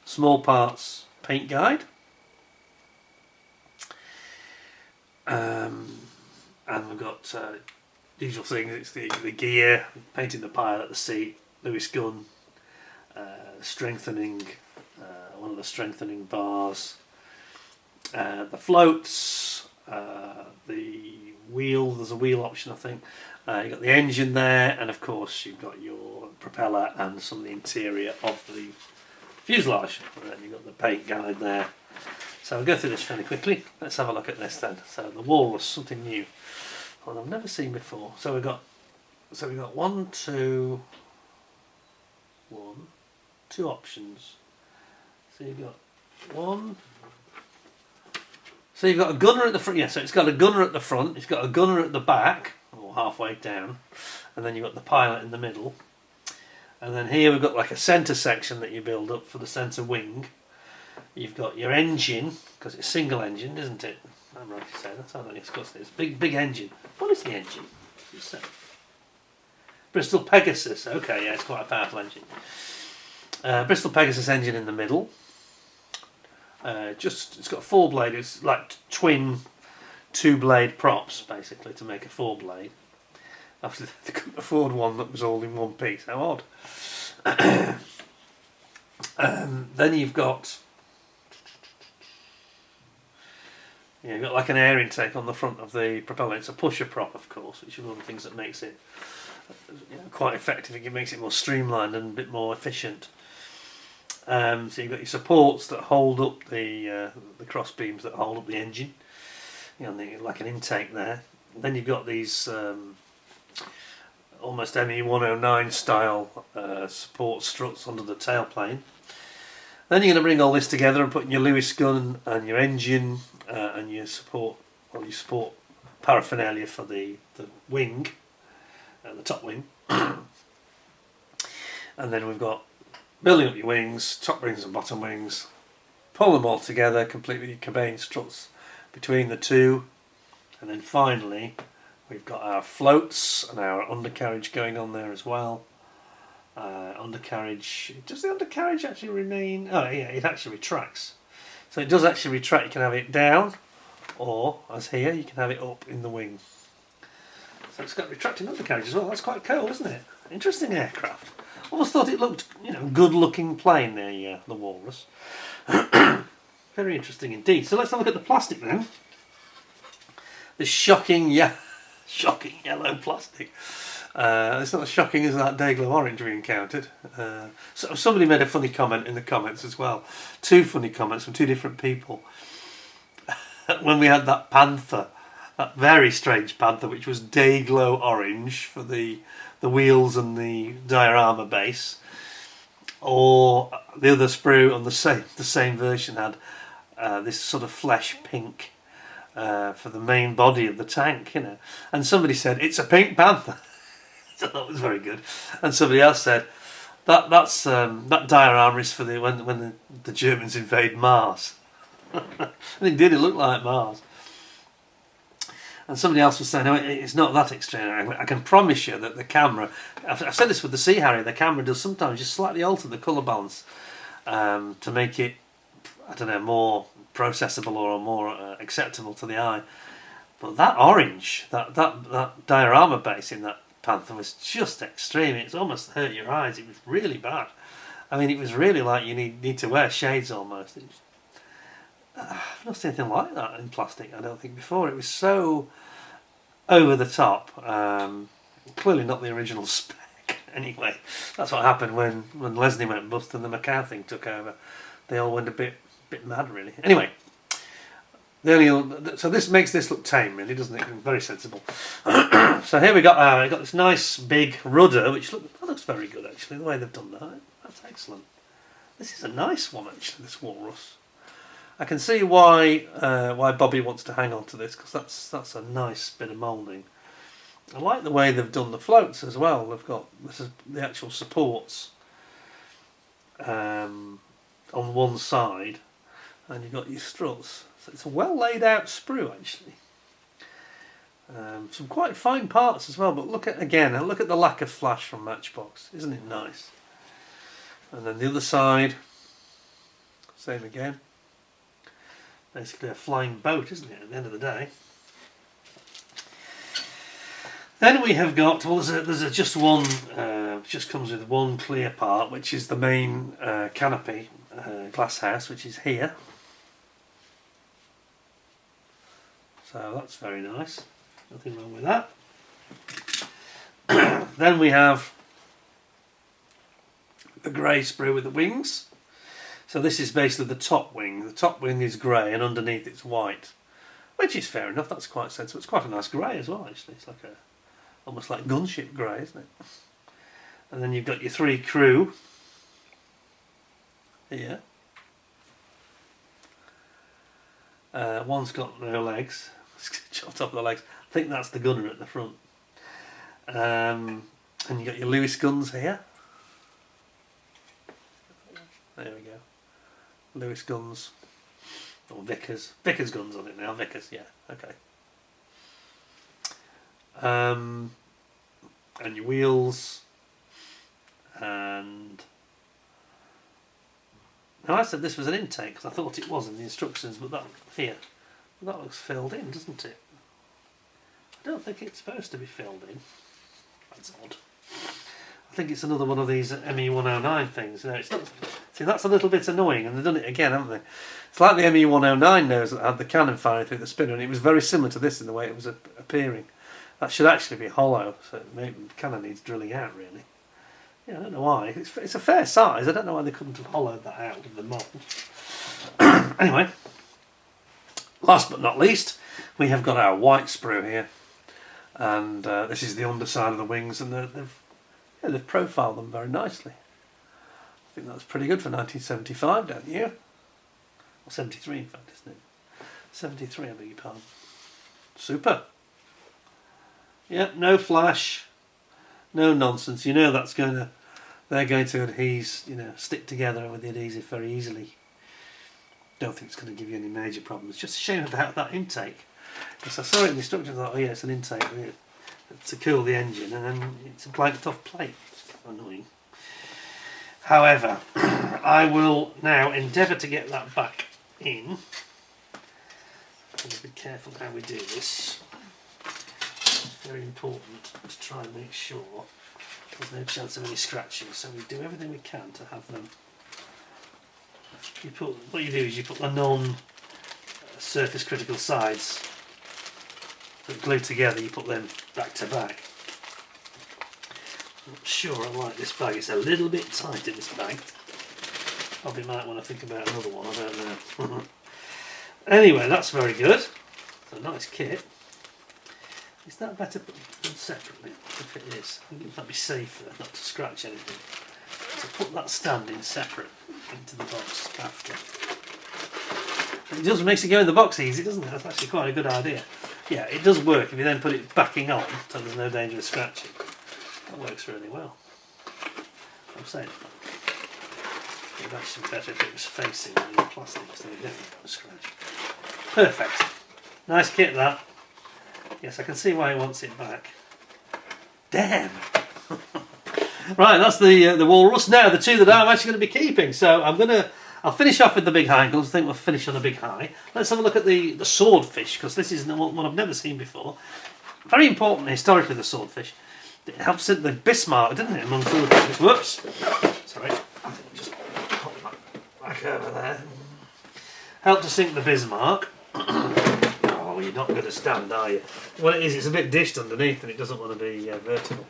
small parts paint guide. And we've got usual things. It's the gear, painting the pilot, the seat, Lewis gun, strengthening, one of the strengthening bars, the floats, the wheel. There's a wheel option, I think. You've got the engine there, and of course you've got your propeller and some of the interior of the fuselage. And then you've got the paint guide there. So we'll go through this fairly quickly. Let's have a look at this then. So the Walrus, something new, one I've never seen before. So we've got two options. So you've got one. So you've got a gunner at the front. Yeah, so it's got a gunner at the front. It's got a gunner at the back, or halfway down, and then you've got the pilot in the middle. And then here we've got like a centre section that you build up for the centre wing. You've got your engine, because it's single engine, isn't it? I'm right to say that's how I discussed this. Big engine. What is the engine? Bristol Pegasus. Okay, yeah, it's quite a powerful engine. Bristol Pegasus engine in the middle. It's got a 4-blade. It's like twin 2-blade props basically to make a 4-blade. After they couldn't afford one that was all in one piece. How odd. Then you've got like an air intake on the front of the propeller. It's a pusher prop, of course, which is one of the things that makes it quite effective. It makes it more streamlined and a bit more efficient. So you've got your supports that hold up the cross beams that hold up the engine. Like an intake there. Then you've got these almost ME-109 style support struts under the tailplane. Then you're going to bring all this together and put in your Lewis gun and your engine and your support paraphernalia for the wing, the top wing. And then we've got building up your wings, top wings and bottom wings, pull them all together, completely your cabane struts between the two, and then finally we've got our floats and our undercarriage going on there as well. Undercarriage, does the undercarriage actually remain? Oh yeah, it actually retracts. So it does actually retract. You can have it down, or as here, you can have it up in the wing. So it's got retracting undercarriage as well. That's quite cool, isn't it? Interesting aircraft. Almost thought it looked, good-looking plane there, the Walrus. Very interesting indeed. So let's have a look at the plastic now. This shocking yellow plastic. It's not as shocking as that Dayglow orange we encountered. So somebody made a funny comment in the comments as well. 2 funny comments from 2 different people. When we had that panther, that very strange panther, which was Dayglow orange for the wheels and the diorama base, or the other sprue on the same version had this sort of flesh pink for the main body of the tank, And somebody said it's a pink panther. So that was very good. And somebody else said that diorama is for when the Germans invade Mars. And indeed, it looked like Mars. And somebody else was saying, no, it's not that extreme. I can promise you that the camera, I've said this with the Sea Harrier, the camera does sometimes just slightly alter the colour balance to make it, more processable or more acceptable to the eye. But that orange, that diorama base in that panther was just extreme. It's almost hurt your eyes. It was really bad. I mean, it was really like you need to wear shades almost. I've not seen anything like that in plastic, I don't think, before. It was so over the top. Clearly not the original spec. Anyway, that's what happened when Leslie went bust and the Mk thing took over. They all went a bit mad, really. Anyway, so this makes this look tame, really, doesn't it? Very sensible. So here we got this nice big rudder, which looks very good, actually, the way they've done that. That's excellent. This is a nice one, actually, this Walrus. I can see why Bobby wants to hang on to this, because that's a nice bit of moulding. I like the way they've done the floats as well. They've got the actual supports on one side, and you've got your struts. So it's a well laid out sprue actually. Some quite fine parts as well, but look at the lack of flash from Matchbox, isn't it nice? And then the other side, same again. Basically a flying boat, isn't it, at the end of the day? Then we have got, well, there's just one, just comes with one clear part, which is the main canopy glass house, which is here. So that's very nice. Nothing wrong with that. Then we have the grey sprue with the wings. So this is basically the top wing. The top wing is grey and underneath it's white, which is fair enough. That's quite sensible. It's quite a nice grey as well, actually. It's like almost like gunship grey, isn't it? And then you've got your 3 crew here. One's got no legs. Chopped off the legs. I think that's the gunner at the front. And you got your Lewis guns here. There we go. Lewis guns. Or Vickers. Vickers guns on it now. Vickers, yeah. Okay. And your wheels. And now I said this was an intake because I thought it was in the instructions, but that here. That looks filled in, doesn't it? I don't think it's supposed to be filled in. That's odd. I think it's another one of these ME109 things. No, it's not. See, that's a little bit annoying, and they've done it again, haven't they? It's like the ME109 nose that had the cannon firing through the spinner, and it was very similar to this in the way it was appearing. That should actually be hollow, so maybe the cannon needs drilling out, really. Yeah, I don't know why. It's a fair size. I don't know why they couldn't have hollowed that out with the mould. Anyway. Last but not least, we have got our white sprue here, and this is the underside of the wings, and they've profiled them very nicely. I think that's pretty good for 1975, don't you? Or 73, in fact, isn't it? 73, I beg your pardon. Super. Yep, no flash, no nonsense. You know they're going to adhese, stick together with the adhesive very easily. Don't think it's going to give you any major problems. Just a shame about that intake, because I saw it in the instructions. I thought, oh yeah, it's an intake to cool the engine, and then it's a blanked off plate. It's kind of annoying. However, I will now endeavour to get that back in. Be careful how we do this. It's very important to try and make sure there's no chance of any scratching. So we do everything we can to have them. What you do is you put the non-surface critical sides that glue together, you put them back to back. I'm not sure I like this bag, it's a little bit tight in this bag. Probably might want to think about another one, I don't know. Anyway, that's very good. It's a nice kit. Is that better put them separately? If it is, I think that'd be safer not to scratch anything. So put that stand in separate into the box after. It just makes it go in the box easy, doesn't it? That's actually quite a good idea. Yeah, it does work if you then put it backing on so there's no danger of scratching. That works really well. I'm saying it would actually be better if it was facing the plastic, so it definitely won't scratch. Perfect. Nice kit that. Yes, I can see why he wants it back. Damn! Right, that's the Walrus. Now the two that I'm actually going to be keeping. So I'll finish off with the big Heinkels. I think we'll finish on a big high. Let's have a look at the Swordfish, because this is one I've never seen before. Very important historically, the Swordfish. It helped sink the Bismarck, didn't it, amongst other things? Whoops. Sorry. Just pop that back over there. Helped to sink the Bismarck. Oh, you're not going to stand, are you? Well, it is. It's a bit dished underneath, and it doesn't want to be vertical.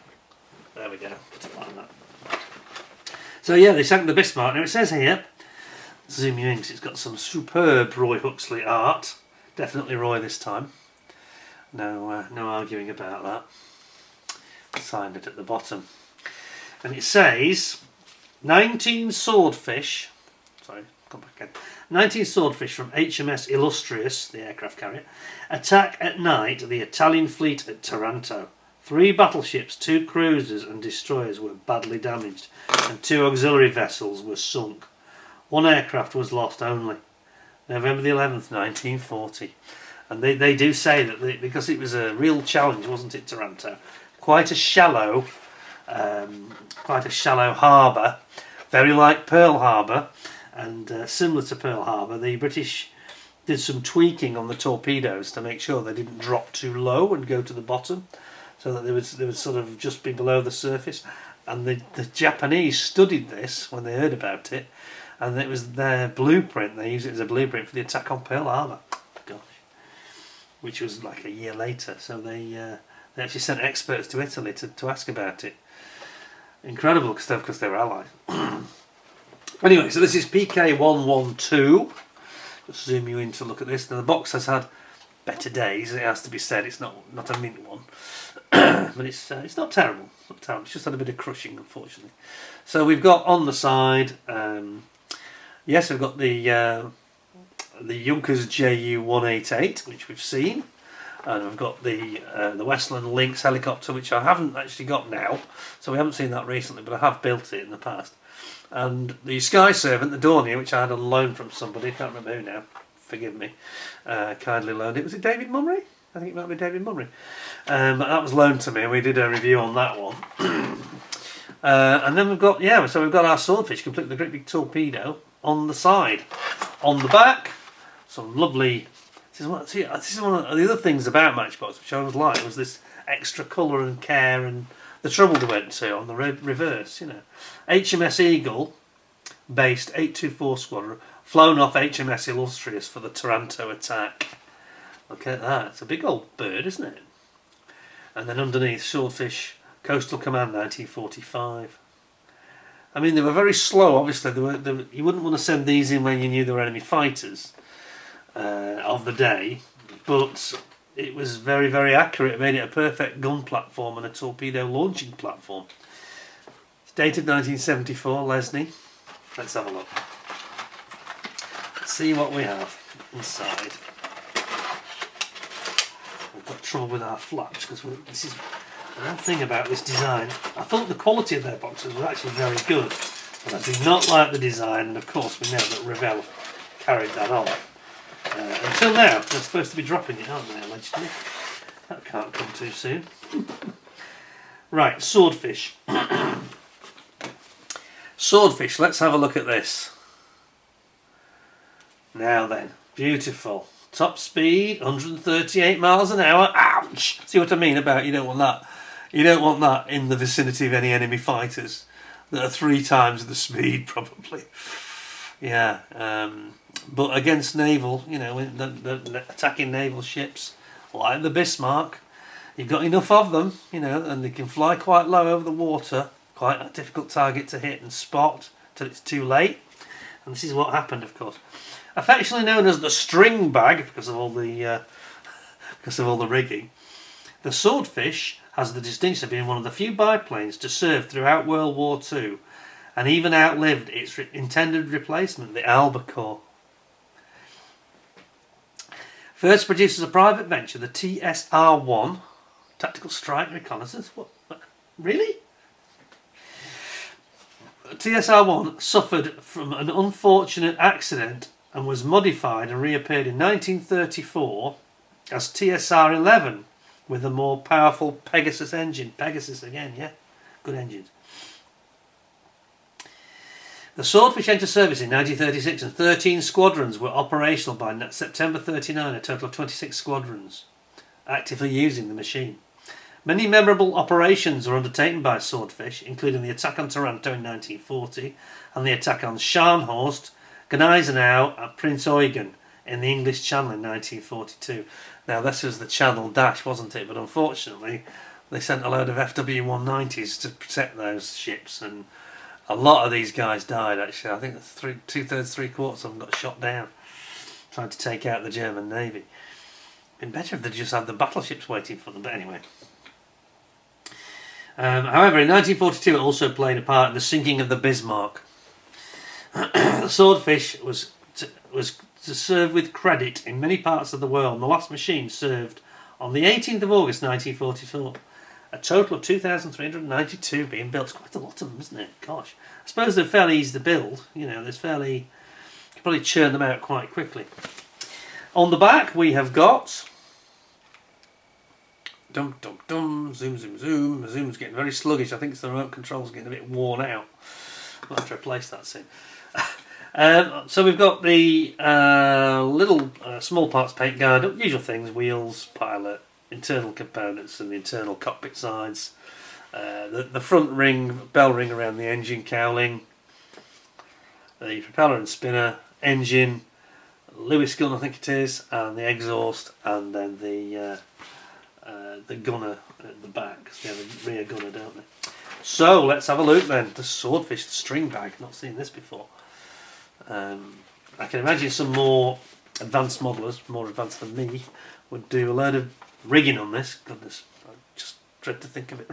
There we go. Put it like that. So yeah, they sank the Bismarck. Now it says here, zoom you in because it's got some superb Roy Huxley art. Definitely Roy this time. No arguing about that. Signed it at the bottom. And it says 19 Swordfish. Sorry, come back again. 19 Swordfish from HMS Illustrious, the aircraft carrier, attack at night the Italian fleet at Taranto. 3 battleships, 2 cruisers and destroyers were badly damaged, and 2 auxiliary vessels were sunk. One aircraft was lost only. November the 11th, 1940. And they do say that because it was a real challenge, wasn't it, Taranto? Quite a shallow harbour, very like Pearl Harbor, and similar to Pearl Harbor. The British did some tweaking on the torpedoes to make sure they didn't drop too low and go to the bottom, so that they would sort of just be below the surface. And the Japanese studied this when they heard about it, and it was their blueprint. They used it as a blueprint for the attack on Pearl Harbor. Gosh, which was like a year later. So they actually sent experts to Italy to ask about it. Incredible stuff, because they were allies. Anyway, so this is PK112. Just zoom you in to look at this. Now the box has had better days, it has to be said. It's not a mint one, but it's not terrible. It's not terrible. It's just had a bit of crushing, unfortunately. So we've got on the side, yes, we've got the Junkers Ju-188, which we've seen, and we've got the Westland Lynx helicopter, which I haven't actually got now, so we haven't seen that recently, but I have built it in the past. And the Sky Servant, the Dornier, which I had on loan from somebody, I can't remember who now, forgive me, kindly loaned it. Was it David Mummery? I think it might be David Mummery. But that was loaned to me, and we did a review on that one. And then we've got, so we've got our Swordfish, complete with a great big torpedo on the side. On the back, some lovely... This is one of the other things about Matchbox, which I always liked, was this extra colour and care and the trouble they went to on the reverse, you know. HMS Eagle, based 824 Squadron, flown off HMS Illustrious for the Taranto attack. Look at that, it's a big old bird, isn't it? And then underneath, Swordfish, Coastal Command, 1945. I mean, they were very slow, obviously. You wouldn't want to send these in when you knew they were enemy fighters of the day, but it was very, very accurate. It made it a perfect gun platform and a torpedo launching platform. It's dated 1974, Lesney. Let's have a look. Let's see what we have inside. We've got trouble with our flaps, because this is one thing about this design. I thought the quality of their boxes was actually very good, but I do not like the design, and of course we know that Revell carried that on. Until now, they're supposed to be dropping it, aren't they, allegedly? That can't come too soon. Right, Swordfish. Swordfish, let's have a look at this. Now then, beautiful. Top speed, 138 miles an hour. Ouch! See what I mean about you don't want that. You don't want that in the vicinity of any enemy fighters that are 3 times the speed, probably. Yeah, but against naval, you know, the attacking naval ships like the Bismarck, you've got enough of them, you know, and they can fly quite low over the water. Quite a difficult target to hit and spot till it's too late. And this is what happened, of course. Affectionately known as the string bag because of all the rigging, the Swordfish has the distinction of being one of the few biplanes to serve throughout World War II, and even outlived its intended replacement, the Albacore. First produced as a private venture, the TSR-1, Tactical Strike Reconnaissance. What? Really? TSR-1 suffered from an unfortunate accident and was modified and reappeared in 1934 as TSR-11 with a more powerful Pegasus engine. Pegasus again, yeah? Good engines. The Swordfish entered service in 1936 and 13 squadrons were operational by September 1939, a total of 26 squadrons actively using the machine. Many memorable operations were undertaken by Swordfish, including the attack on Taranto in 1940 and the attack on Scharnhorst, Gneisenau and Prince Eugen in the English Channel in 1942. Now this was the Channel Dash, wasn't it? But unfortunately they sent a load of FW-190s to protect those ships, and a lot of these guys died actually. I think 2/3, 3/4 of them got shot down trying to take out the German Navy. Been better if they just had the battleships waiting for them, but anyway. However, in 1942 it also played a part in the sinking of the Bismarck. The Swordfish was to serve with credit in many parts of the world, and the last machine served on the 18th of August 1944. A total of 2,392 being built. It's quite a lot of them, isn't it? Gosh. I suppose they're fairly easy to build. You know, there's fairly probably churn them out quite quickly. On the back we have got zoom, zoom, zoom. The zoom's getting very sluggish. I think it's the remote control's getting a bit worn out. I'll have to replace that soon. So we've got the little small parts paint guide, usual things: wheels, pilot, internal components, and the internal cockpit sides. The front ring, bell ring around the engine cowling, the propeller and spinner, engine, Lewis gun I think it is, and the exhaust, and then the gunner at the back, because we have a rear gunner, don't we? So let's have a look then. The Swordfish, the string bag, not seen this before. I can imagine some more advanced modelers, more advanced than me, would do a load of rigging on this. Goodness, I just dread to think of it,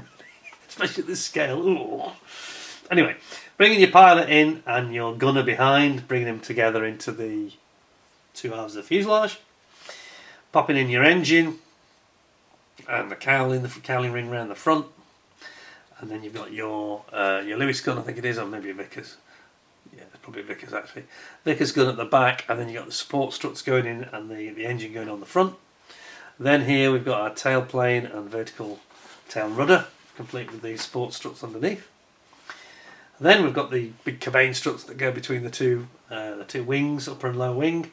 especially at this scale. Ooh. Anyway, bringing your pilot in and your gunner behind, bringing them together into the two halves of the fuselage, popping in your engine and the cowling ring around the front, and then you've got your Lewis gun, I think it is, or maybe a Vickers. Yeah, it's probably a Vickers actually. Vickers gun at the back, and then you've got the support struts going in and the engine going on the front. Then here we've got our tailplane and vertical tail rudder, complete with these support struts underneath. Then we've got the big cabane struts that go between the two wings, upper and lower wing,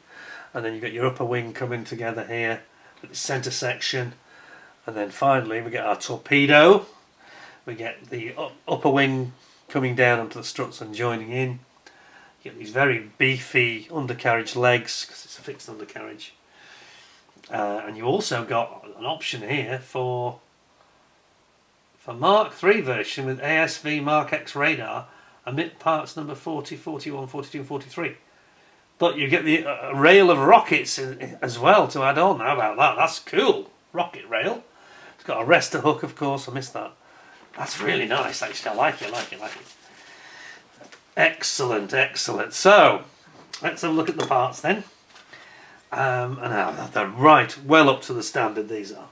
and then you've got your upper wing coming together here at the centre section, and then finally we get our torpedo. We get the upper wing coming down onto the struts and joining in. You get these very beefy undercarriage legs because it's a fixed undercarriage, and you also got an option here for Mark III version with ASV Mark X radar, emit parts number 40, 41, 42 and 43. But you get the rail of rockets as well to add on. How about that? That's cool. Rocket rail. It's got a arrestor hook, of course. I missed that. That's really nice, actually. I like it. Excellent, excellent. So, let's have a look at the parts then. And now they're right, well up to the standard, these are.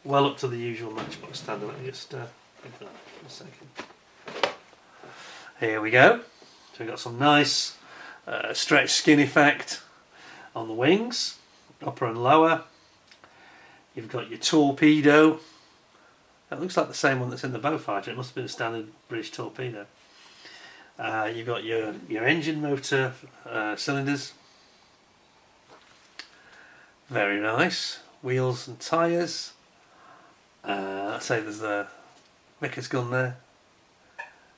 Well up to the usual Matchbox standard. Let me just pick that for a second. Here we go. So we've got some nice stretch skin effect on the wings, upper and lower. You've got your torpedo. That looks like the same one that's in the Beaufighter. It must have been a standard British torpedo. You've got your engine motor cylinders. Very nice. Wheels and tyres. Let's say there's the Vickers gun there.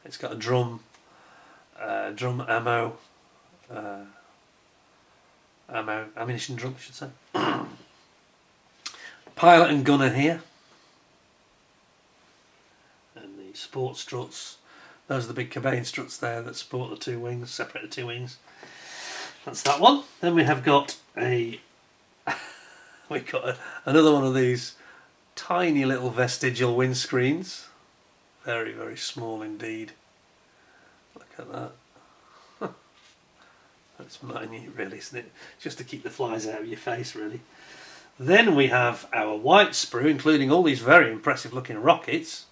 It's got a drum ammunition drum, I should say. Pilot and gunner here. And the support struts. Those are the big cabane struts there that support the two wings, separate the two wings. That's that one. Then we have got another one of these tiny little vestigial windscreens. Very, very small indeed. Look at that. That's minute really, isn't it? Just to keep the flies out of your face really. Then we have our white sprue, including all these very impressive looking rockets.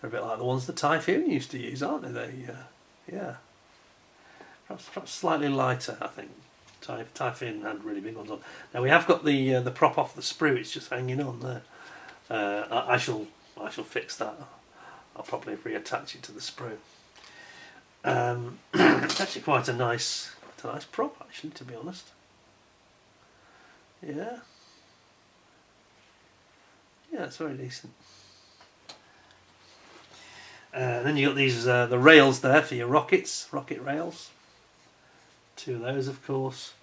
They're a bit like the ones the Typhoon used to use, aren't they? Yeah. Perhaps slightly lighter, I think. Typhoon had really big ones on. Now we have got the prop off the sprue. It's just hanging on there. I shall fix that. I'll probably reattach it to the sprue. It's actually quite a nice prop, actually, to be honest. Yeah, it's very decent. Then you got these the rails there for your rocket rails. Two of those, of course.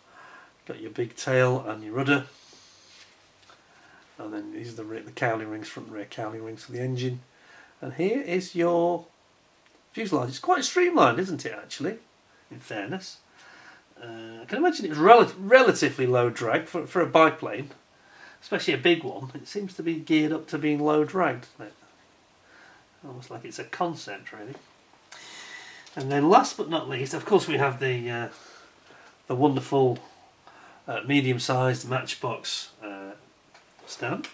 Got your big tail and your rudder. And then these are the cowling rings, front and rear cowling rings for the engine. And here is your fuselage. It's quite streamlined, isn't it, actually, in fairness. I can imagine it's relatively low drag for a biplane, especially a big one. It seems to be geared up to being low dragged, doesn't it? Almost like it's a concept, really. And then last but not least, of course, we have the wonderful medium-sized Matchbox stand.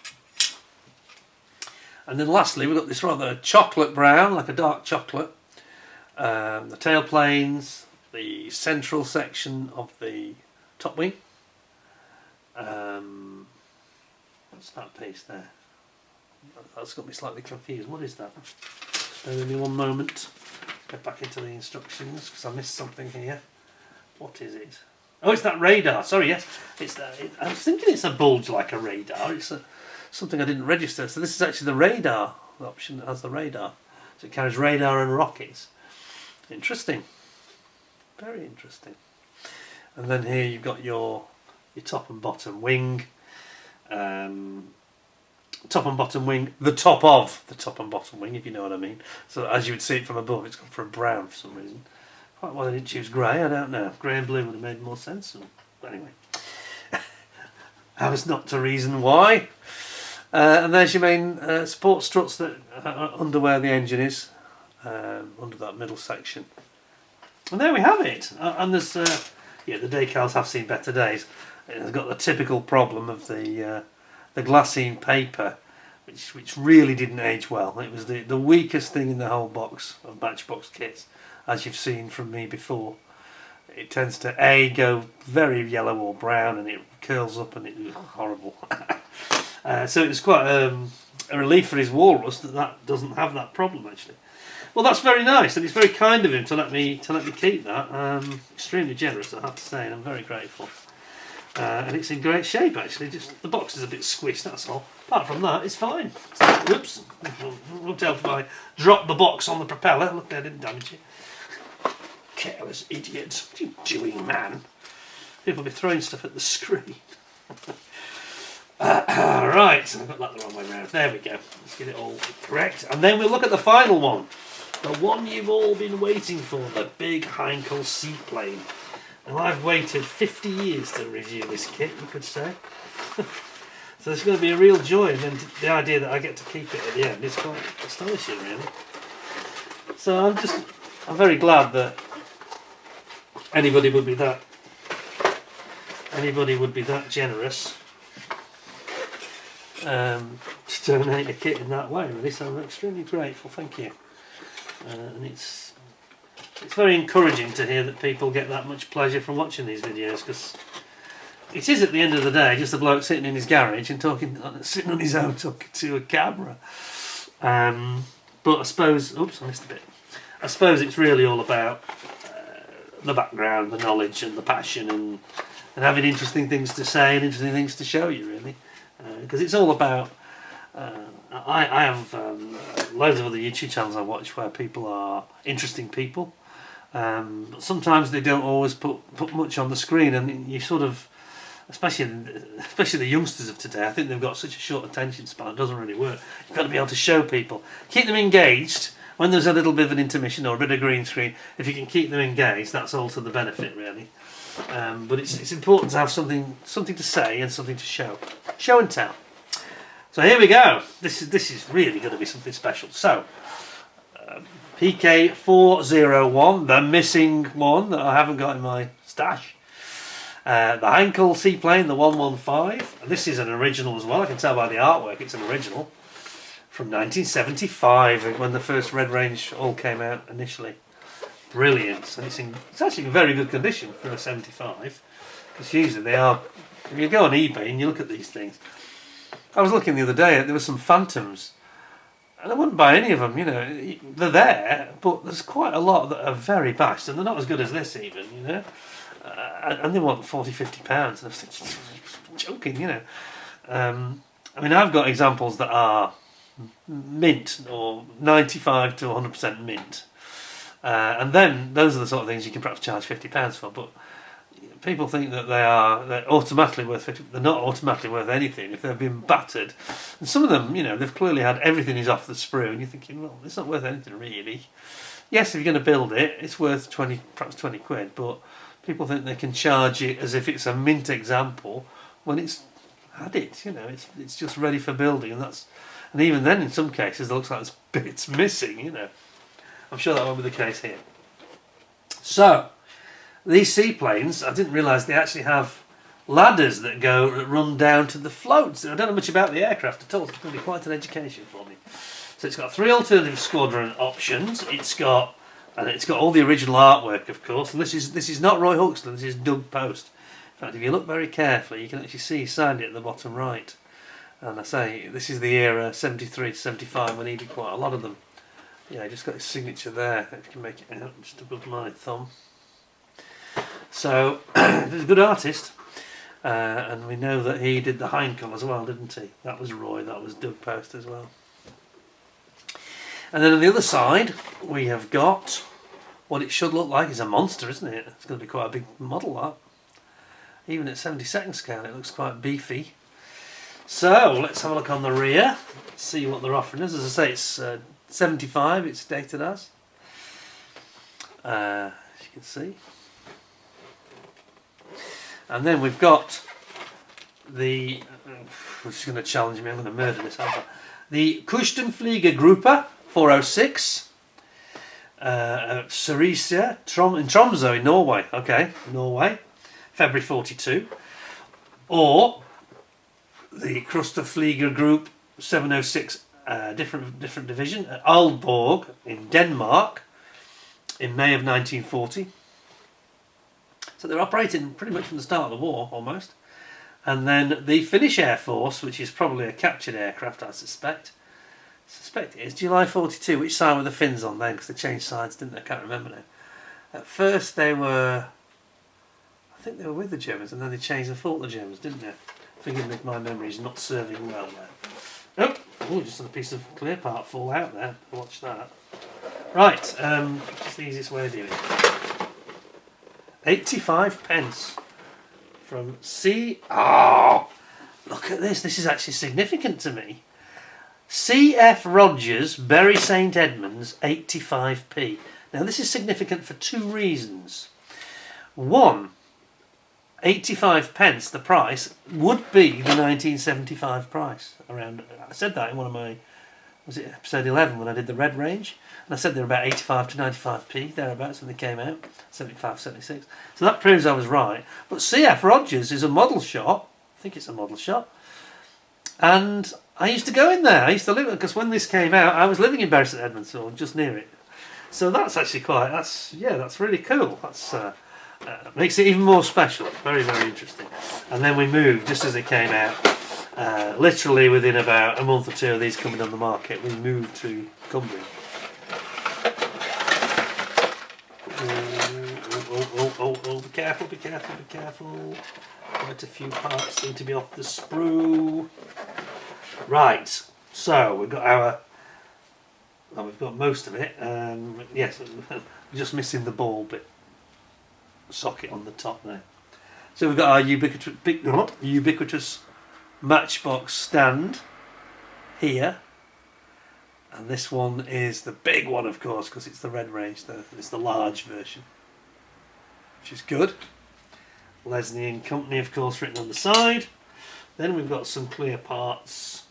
And then lastly, we've got this rather chocolate brown, like a dark chocolate. The tail planes, the central section of the top wing. What's that piece there? That's got me slightly confused. What is that? Bear with me one moment. Get back into the instructions because I missed something here. What is it? Oh, it's that radar. Sorry, yes. It's that. I was thinking it's a bulge like a radar. It's something I didn't register. So this is actually the radar option that has the radar. So it carries radar and rockets. Interesting. Very interesting. And then here you've got your top and bottom wing. Top and bottom wing, the top of the top and bottom wing, if you know what I mean. So as you would see it from above, it's gone for a brown for some reason. Quite why they didn't choose grey, I don't know. Grey and blue would have made more sense. But anyway, that was not the reason why. And there's your main support struts that are under where the engine is, under that middle section. And there we have it. And there's, yeah, the decals have seen better days. It's got the typical problem of the glassine paper, which really didn't age well. It was the weakest thing in the whole box of Matchbox kits, as you've seen from me before. It tends to go very yellow or brown, and it curls up, and it's horrible. So it was quite a relief for his Walrus that doesn't have that problem actually. Well, that's very nice, and it's very kind of him to let me keep that. Extremely generous, I have to say, and I'm very grateful. And it's in great shape actually. Just the box is a bit squished, that's all. Apart from that, it's fine. Whoops! Won't help if I drop the box on the propeller. Look, I didn't damage it. Careless idiot! What are you doing, man? People be throwing stuff at the screen. Right, I've got that the wrong way around. There we go. Let's get it all correct, and then we'll look at the final one. The one you've all been waiting for, the big Heinkel seaplane. And I've waited 50 years to review this kit, you could say. So it's going to be a real joy, and then the idea that I get to keep it at the end is quite astonishing, really. So I'm very glad that anybody would be that generous to donate a kit in that way, really. So I'm extremely grateful, thank you. And it's very encouraging to hear that people get that much pleasure from watching these videos, because it is at the end of the day just a bloke sitting in his garage and sitting on his own talking to a camera. But I suppose, oops, I missed a bit. I suppose it's really all about the background, the knowledge, and the passion, and having interesting things to say and interesting things to show you, really. Because it's all about. I have loads of other YouTube channels I watch where people are interesting people. But sometimes they don't always put much on the screen, and you sort of, especially the youngsters of today, I think they've got such a short attention span. It doesn't really work. You've got to be able to show people, keep them engaged. When there's a little bit of an intermission or a bit of green screen, if you can keep them engaged, that's all to the benefit, really. But it's important to have something to say and something to show and tell. So here we go. This is really going to be something special. So. PK401, the missing one that I haven't got in my stash. The Heinkel seaplane, the 115. And this is an original as well. I can tell by the artwork it's an original. From 1975, when the first Red Range all came out initially. Brilliant. And it's actually in very good condition for a 75. Because usually they are. If you go on eBay and you look at these things. I was looking the other day, there were some Phantoms. And I wouldn't buy any of them, you know. They're there, but there's quite a lot that are very bashed, and they're not as good as this even, you know. And they want £40–50. And I was thinking, joking, you know. I mean, I've got examples that are mint, or 95 to 100% mint. And then those are the sort of things you can perhaps charge £50 for, but people think that they're automatically worth 50. They're not automatically worth anything if they've been battered. And some of them, you know, they've clearly had everything is off the sprue, and you're thinking, well, it's not worth anything really. Yes, if you're going to build it, it's worth perhaps 20 quid, but people think they can charge it as if it's a mint example when it's had it, you know, it's just ready for building, and even then in some cases it looks like there's bits missing, you know. I'm sure that won't be the case here. So, these seaplanes, I didn't realise they actually have ladders that run down to the floats. I don't know much about the aircraft at all. It's going to be quite an education for me. So it's got 3 alternative squadron options. It's got And it's got all the original artwork, of course. And this is not Roy Huxton. This is Doug Post. In fact, if you look very carefully, you can actually see he signed it at the bottom right. And I say this is the era 73 to 75 when he did quite a lot of them. Yeah, he just got his signature there. If you can make it out, just above my thumb. So he's a good artist. And we know that he did the Heinkel as well, didn't he? That was Roy. That was Doug Post as well. And then on the other side, we have got what it should look like is a monster, isn't it? It's going to be quite a big model, that. Even at 72nd scale, it looks quite beefy. So, let's have a look on the rear, see what they're offering us. As I say, it's 75, it's dated as. As you can see. And then we've got the... which is going to challenge me, I'm going to murder this, aren't I? The Kustenflieger Gruppe 406. Ceresia, in Tromsø in Norway. Okay, Norway. February 42. Or the Kustenflieger Group 706, different division at Aalborg in Denmark in May of 1940. So they're operating pretty much from the start of the war, almost. And then the Finnish Air Force, which is probably a captured aircraft, I suspect. It is July 42. Which side were the Finns on then? Because they changed sides, didn't they? I can't remember now. At first they were... I think they were with the Germans, and then they changed and fought the Germans, didn't they? Forgive me if my memory is not serving well there. Oh, just had a piece of clear part fall out there. Watch that. Right, just the easiest way of doing it. 85 pence from C. Oh, look at this. This is actually significant to me. C.F. Rogers, Bury St Edmunds, 85p. Now this is significant for two reasons. One, 85 pence, the price, would be the 1975 price. Around, I said that in one of my, was it episode 11 when I did the red range? And I said they were about 85 to 95p, thereabouts when they came out, 75, 76. So that proves I was right. But C.F. Rogers is a model shop, I think it's a model shop, and I used to go in there. I used to live, because when this came out, I was living in Bury St Edmunds, or just near it. So that's actually quite, that's really cool. That's makes it even more special. Very, very interesting. And then we moved, just as it came out, literally within about a month or two of these coming on the market, we moved to Cumbria. Oh, be careful, be careful, be careful. Quite a few parts seem to be off the sprue. Right, so we've got our, well, we've got most of it. Yes, just missing the ball bit socket on the top there. So we've got our ubiquitous Matchbox stand here, and this one is the big one, of course, because it's the red range. It's the large version, which is good. Lesney and Company, of course, written on the side. Then we've got some clear parts.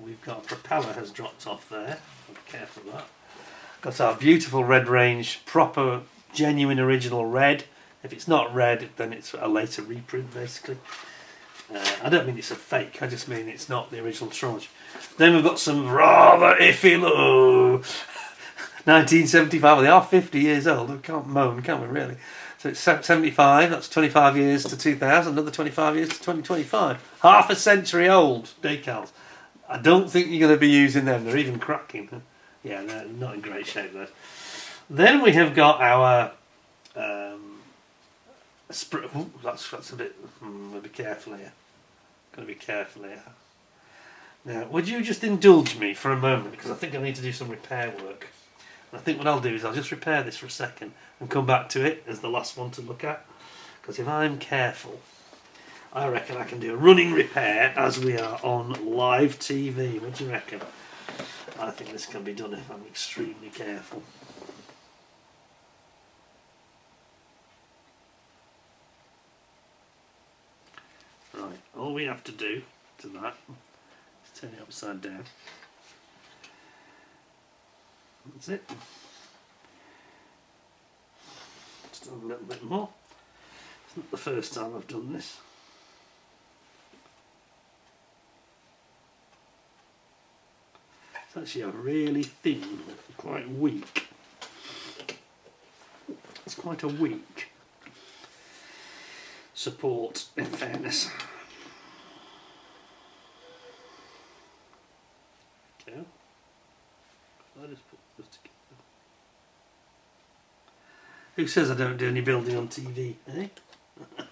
We've got a propeller has dropped off there. Be careful of that. Got our beautiful red range, proper, genuine, original red. If it's not red, then it's a later reprint, basically. I don't mean it's a fake. I just mean it's not the original tranche. Then we've got some rather iffy look. 1975. Well, they are 50 years old. We can't moan, can we? Really? So it's 75. That's 25 years to 2000. Another 25 years to 2025. Half a century old decals. I don't think you're going to be using them. They're even cracking. Yeah, they're not in great shape, though. Then we have got our... that's a bit... we'll be careful here. Got to be careful here. Now, would you just indulge me for a moment? Because I think I need to do some repair work. And I think what I'll do is I'll just repair this for a second and come back to it as the last one to look at. Because if I'm careful, I reckon I can do a running repair as we are on live TV. What do you reckon? I think this can be done if I'm extremely careful. Right, all we have to do to that is turn it upside down. That's it. Just a little bit more. It's not the first time I've done this. It's actually a really thin, quite weak It's quite a weak support, in fairness. Okay. I'll just put this together. Who says I don't do any building on TV, eh? Let's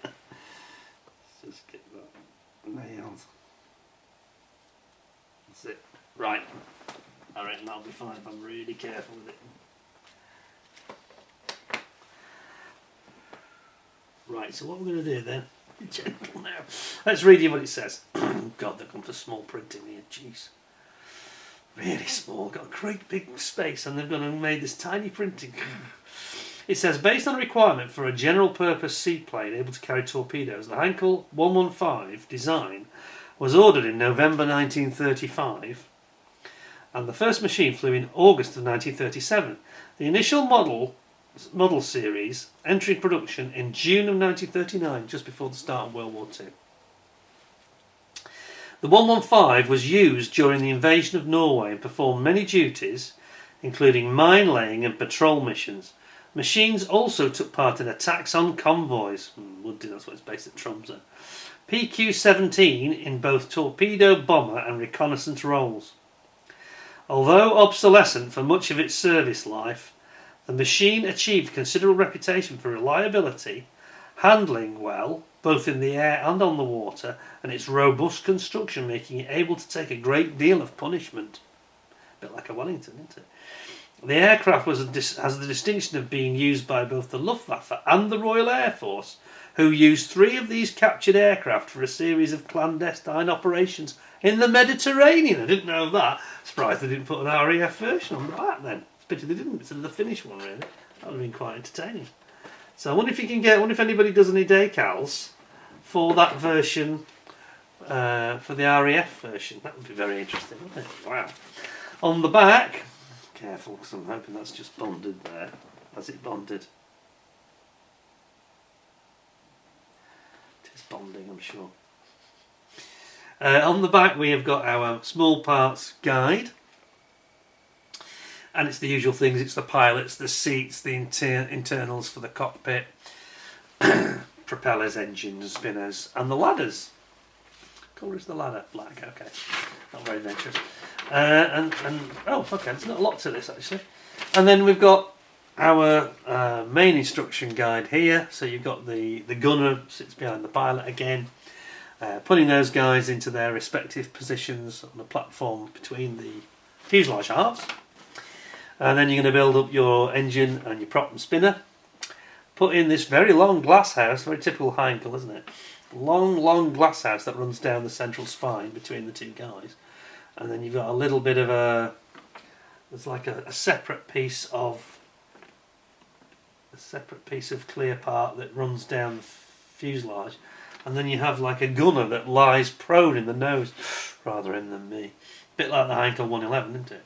just get that nailed. That's it. Right. I reckon that'll be fine if I'm really careful with it. Right, so what we're going to do then, be gentle now. Let's read you what it says. God, they've come for small printing here, jeez. Really small, got a great big space and they've gone and made this tiny printing. It says, based on a requirement for a general purpose seaplane able to carry torpedoes, the Heinkel 115 design was ordered in November 1935 and the first machine flew in August of 1937. The initial model series entered production in June of 1939, just before the start of World War II. The 115 was used during the invasion of Norway and performed many duties, including mine laying and patrol missions. Machines also took part in attacks on convoys. Would do, that's what it's based at Tromsø. PQ-17 in both torpedo, bomber and reconnaissance roles. Although obsolescent for much of its service life, the machine achieved considerable reputation for reliability, handling well, both in the air and on the water, and its robust construction making it able to take a great deal of punishment. A bit like a Wellington, isn't it? The aircraft has the distinction of being used by both the Luftwaffe and the Royal Air Force, who used 3 of these captured aircraft for a series of clandestine operations in the Mediterranean. I didn't know that. Surprised they didn't put an RAF version on the back then. It's a pity they didn't. It's the Finnish one, really. That would have been quite entertaining. So I wonder if you can get, I wonder if anybody does any decals for that version, for the RAF version. That would be very interesting, wouldn't it? Wow. On the back, careful, because I'm hoping that's just bonded there. Has it bonded? It is bonding, I'm sure. On the back we have got our small parts guide. And it's the usual things, it's the pilots, the seats, the internals for the cockpit, propellers, engines, spinners, and the ladders. Colour is the ladder? Black, okay. Not very adventurous. Oh, okay, there's not a lot to this actually. And then we've got our main instruction guide here. So you've got the gunner sits behind the pilot again, putting those guys into their respective positions on the platform between the fuselage halves. And then you're going to build up your engine and your prop and spinner. Put in this very long glass house, very typical Heinkel, isn't it? Long glass house that runs down the central spine between the two guys. And then you've got a little bit of there's like a separate piece of clear part that runs down the fuselage. And then you have like a gunner that lies prone in the nose, rather him than me. A bit like the Heinkel 111, isn't it?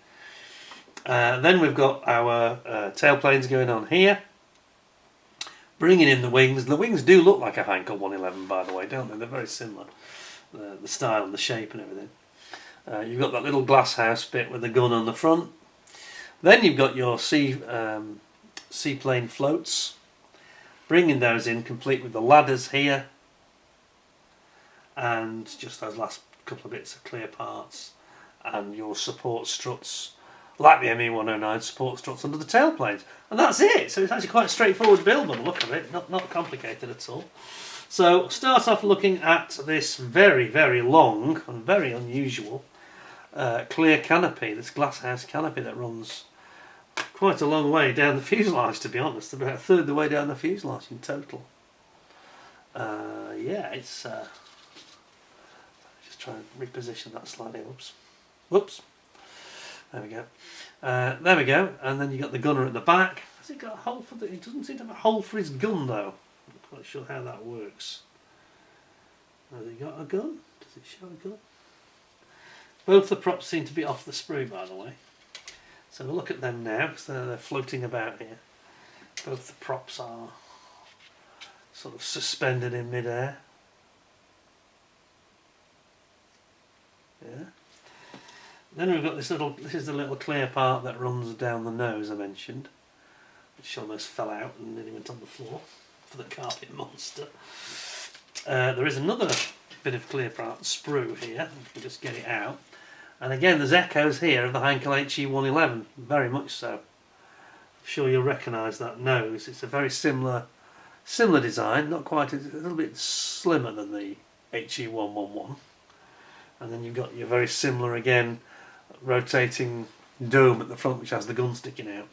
Then we've got our tailplanes going on here, bringing in the wings. The wings do look like a Heinkel 111, by the way, don't they? They're very similar, the style and the shape and everything. You've got that little glass house bit with the gun on the front. Then you've got your seaplane floats, bringing those in complete with the ladders here, and just those last couple of bits of clear parts, and your support struts. Like the ME-109 support struts under the tailplanes. And that's it. So it's actually quite a straightforward build by the look of it. Not complicated at all. So start off looking at this very, very long and very unusual clear canopy, this glasshouse canopy that runs quite a long way down the fuselage, to be honest. About a third of the way down the fuselage in total. Yeah, it's... just try and reposition that slightly. Whoops. There we go. There we go. And then you got the gunner at the back. Has it got a hole for the? It doesn't seem to have a hole for his gun though. I'm not quite sure how that works. Has he got a gun? Does it show a gun? Both the props seem to be off the sprue, by the way. So we'll look at them now because they're floating about here. Both the props are sort of suspended in midair. Yeah. Then we've got this is the little clear part that runs down the nose I mentioned, which almost fell out and nearly went on the floor for the carpet monster. There is another bit of clear sprue here. You can just get it out. And again, there's echoes here of the Heinkel He 111, very much so. I'm sure you'll recognise that nose. It's a very similar design, not quite, a little bit slimmer than the He 111. And then you've got your very similar, again, rotating dome at the front, which has the gun sticking out.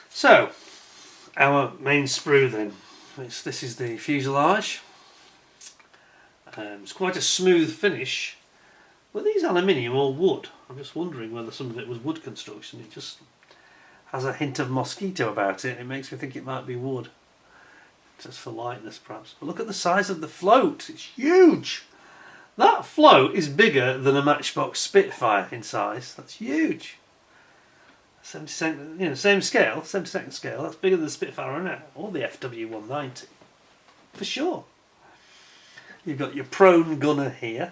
So, our main sprue then. This is the fuselage. It's quite a smooth finish. Were these aluminium or wood? I'm just wondering whether some of it was wood construction. It just has a hint of mosquito about it. It makes me think it might be wood. Just for lightness perhaps. But look at the size of the float. It's huge. That float is bigger than a Matchbox Spitfire in size. That's huge. 70 same scale, 72nd scale. That's bigger than the Spitfire or the FW190. For sure. You've got your prone gunner here.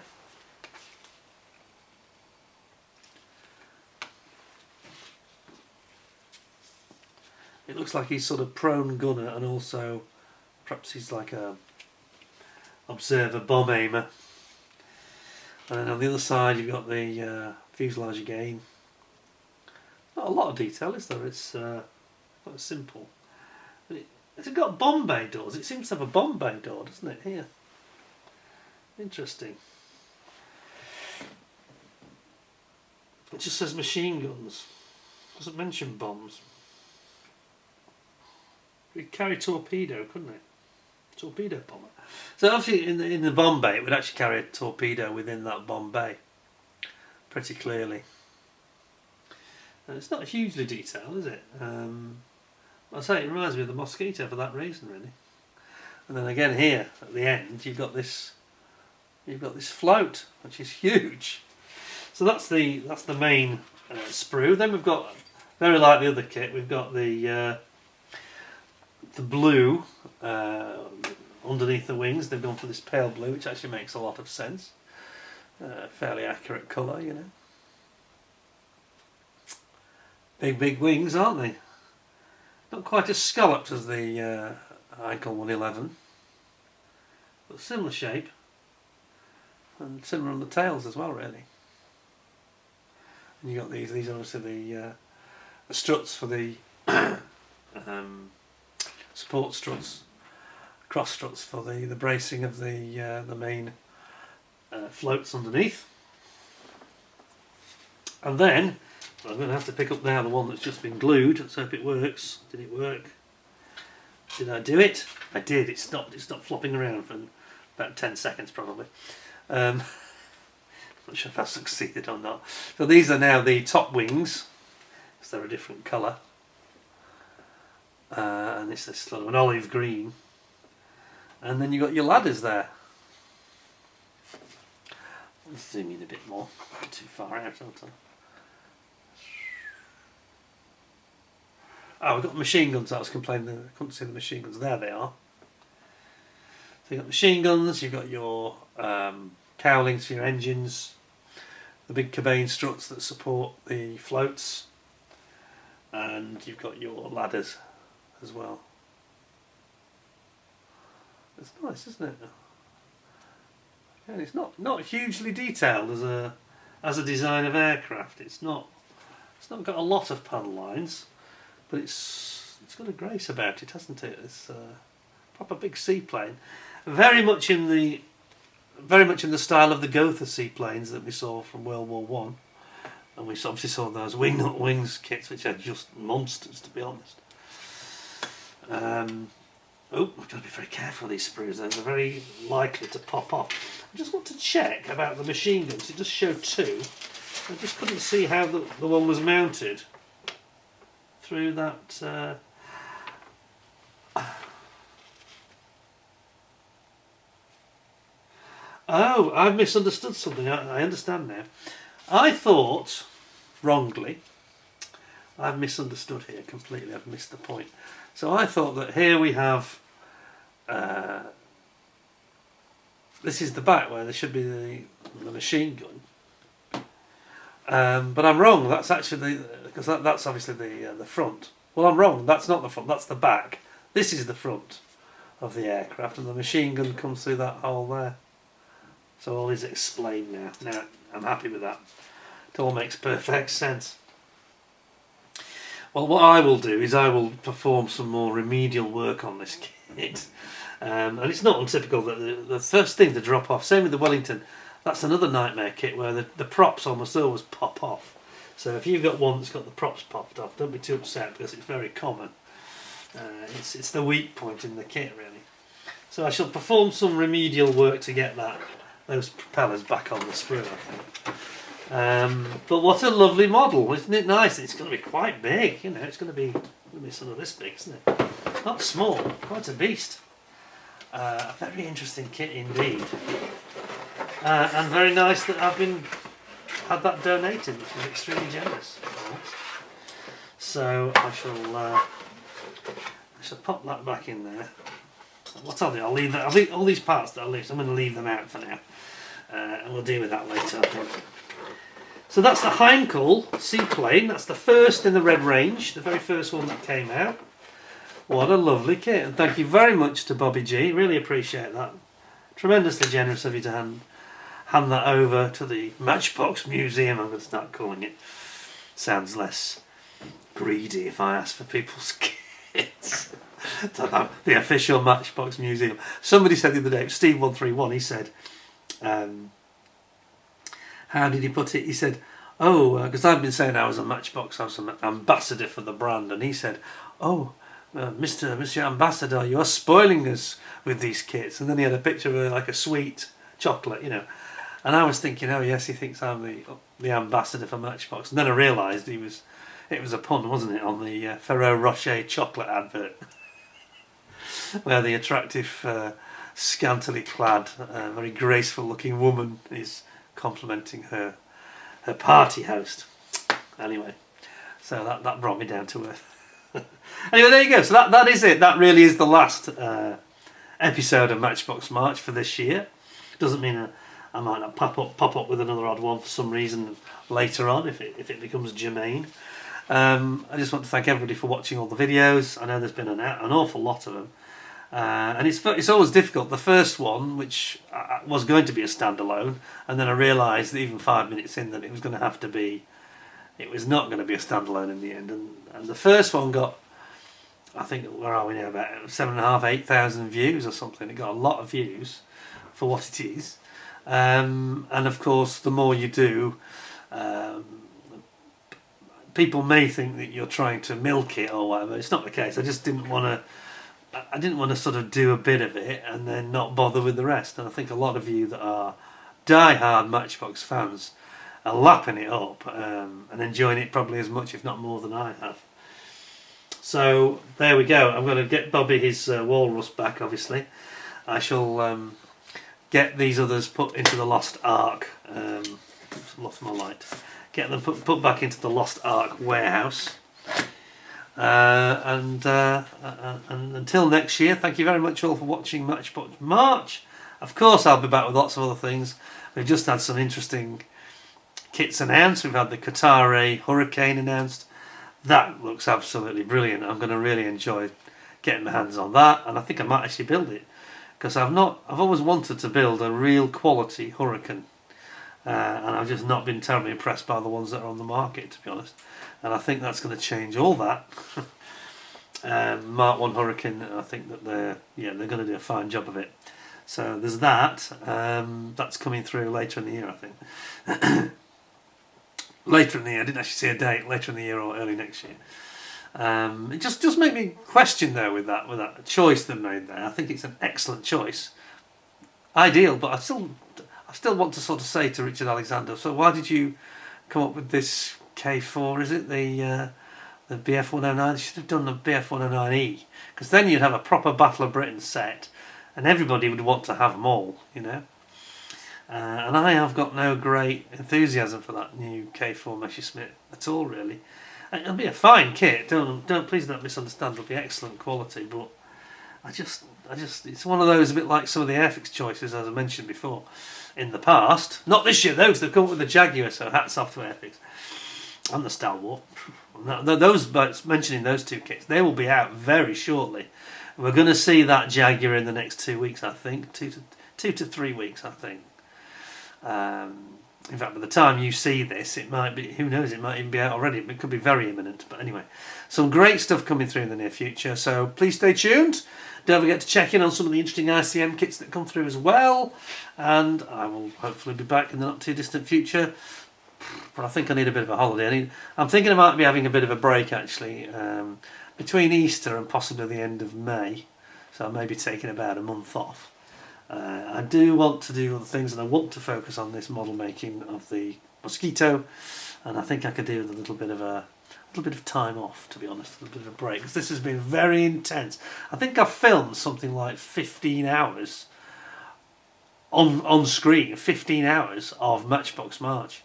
It looks like he's sort of prone gunner, and also perhaps he's like a observer bomb aimer. And then on the other side you've got the fuselage again. Not a lot of detail, is there? It's quite simple. Has it got bomb bay doors? It seems to have a bomb bay door, doesn't it, here? Interesting. It just says machine guns. Doesn't mention bombs. It could carry torpedo, couldn't it? Torpedo bomber. So obviously in the bomb bay it would actually carry a torpedo within that bomb bay. Pretty clearly. And it's not hugely detailed, is it? I say it reminds me of the Mosquito for that reason, really. And then again here at the end you've got this float, which is huge. So that's the main sprue. Then we've got, very like the other kit, we've got the blue underneath the wings. They've gone for this pale blue, which actually makes a lot of sense. Fairly accurate colour, you know. Big wings, aren't they? Not quite as scalloped as the Heinkel 111, but similar shape. And similar on the tails as well, really. And you got these are obviously the struts for the support struts, cross struts for the bracing of the main floats underneath. And then I'm going to have to pick up now the one that's just been glued. Let's hope it works. Did it work? Did I do it? I did. It stopped flopping around for about 10 seconds probably. Not sure if I succeeded or not. So these are now the top wings, because they're a different colour, and it's this sort of an olive green. And then you've got your ladders there. Let's zoom in a bit more. I'm too far out, aren't I? Oh, we've got machine guns. I was complaining that I couldn't see the machine guns. There they are. So you've got machine guns, you've got your cowlings for your engines, the big cabane struts that support the floats, and you've got your ladders as well. It's nice, isn't it? And it's not hugely detailed as a design of aircraft. It's not got a lot of panel lines, but it's got a grace about it, hasn't it? It's a proper big seaplane. Very much in the style of the Gotha seaplanes that we saw from World War One, and we obviously saw those wingnut wings kits, which are just monsters, to be honest. Oh, we've got to be very careful with these sprues. They're very likely to pop off. I just want to check about the machine guns. It does show two. I just couldn't see how the one was mounted through that. Oh, I've misunderstood something. I understand now. I thought, wrongly, I've misunderstood here completely. I've missed the point. So I thought that here we have, this is the back where there should be the machine gun. But I'm wrong. That's actually because that's obviously the front. Well, I'm wrong. That's not the front. That's the back. This is the front of the aircraft, and the machine gun comes through that hole there. So all is explained now. Now I'm happy with that. It all makes perfect sense. Well, what I will do is I will perform some more remedial work on this kit. And it's not untypical that the first thing to drop off, same with the Wellington, that's another nightmare kit where the props almost always pop off. So if you've got one that's got the props popped off, don't be too upset because it's very common. It's the weak point in the kit really. So I shall perform some remedial work to get those propellers back on the sprue, I think. But what a lovely model, isn't it nice? It's going to be quite big, you know, it's going to be sort of this big, isn't it? Not small, quite a beast. A very interesting kit indeed. And very nice that I've had that donated, which is extremely generous. So I shall pop that back in there. What I'll do, I'll leave all these parts that I leave, so I'm going to leave them out for now. And we'll deal with that later, I think. So that's the Heinkel seaplane. That's the first in the Red Range, the very first one that came out. What a lovely kit, and thank you very much to Bobby G. Really appreciate that. Tremendously generous of you to hand that over to the Matchbox Museum. I'm going to start calling it. Sounds less greedy if I ask for people's kits. The official Matchbox Museum. Somebody said the other day, Steve131, he said, how did he put it? He said, because I've been saying I was a Matchbox, I was an ambassador for the brand, and he said, Mr. Ambassador, you're spoiling us with these kits. And then he had a picture of like a sweet chocolate, you know. And I was thinking, oh yes, he thinks I'm the ambassador for Matchbox. And then I realised it was a pun, wasn't it, on the Ferrero Rocher chocolate advert, where the attractive, scantily clad, very graceful-looking woman is complimenting her party host. Anyway, so that brought me down to earth. Anyway, there you go. So that is it. That really is the last episode of Matchbox March for this year. Doesn't mean I might not pop up with another odd one for some reason later on if it becomes germane. I just want to thank everybody for watching all the videos. I know there's been an awful lot of them, and it's always difficult. The first one, which was going to be a standalone, and then I realised that even 5 minutes in that it was going to have to be. It was not going to be a standalone in the end, and the first one got, I think, where are we now, about 7,500, 8,000 views or something. It got a lot of views for what it is, and of course the more you do, people may think that you're trying to milk it or whatever. It's not the case. I just didn't want to sort of do a bit of it and then not bother with the rest, and I think a lot of you that are die-hard Matchbox fans are lapping it up and enjoying it probably as much, if not more, than I have. So there we go. I'm going to get Bobby his Walrus back, obviously. I shall get these others put into the Lost Ark. Lost my light. Get them put back into the Lost Ark warehouse. And until next year, thank you very much all for watching Matchbox March. Of course, I'll be back with lots of other things. We've just had some interesting kits announced. We've had the Qatari Hurricane announced. That looks absolutely brilliant. I'm going to really enjoy getting my hands on that, and I think I might actually build it, because I've always wanted to build a real quality Hurricane, and I've just not been terribly impressed by the ones that are on the market, to be honest. And I think that's going to change all that. Mark 1 Hurricane, I think that they're going to do a fine job of it. So there's that. That's coming through later in the year, I think. Later in the year, I didn't actually see a date. Later in the year or early next year. It just made me question though with that choice they made there. I think it's an excellent choice, ideal, but I still want to sort of say to Richard Alexander, so why did you come up with this K4? Is it the BF109? You should have done the BF109E, because then you'd have a proper Battle of Britain set, and everybody would want to have them all, you know. And I have got no great enthusiasm for that new K4 Messerschmitt at all, really. It'll be a fine kit. Please don't misunderstand. It'll be excellent quality, but I just, it's one of those a bit like some of the Airfix choices, as I mentioned before, in the past. Not this year, though, because they've come up with the Jaguar. So hats off to Airfix and the Stalwart. Mentioning those two kits, they will be out very shortly. We're going to see that Jaguar in the next 2 weeks, I think. 2 to 3 weeks, I think. In fact, by the time you see this, it might be, who knows, it might even be out already. It could be very imminent. But anyway, some great stuff coming through in the near future. So please stay tuned. Don't forget to check in on some of the interesting ICM kits that come through as well. And I will hopefully be back in the not too distant future. But I think I need a bit of a holiday. I'm thinking I might be having a bit of a break actually, between Easter and possibly the end of May. So I may be taking about a month off. I do want to do other things, and I want to focus on this model making of the Mosquito, and I think I could do with a little bit of time off, to be honest, a little bit of a break, because this has been very intense. I think I've filmed something like 15 hours on screen, 15 hours of Matchbox March.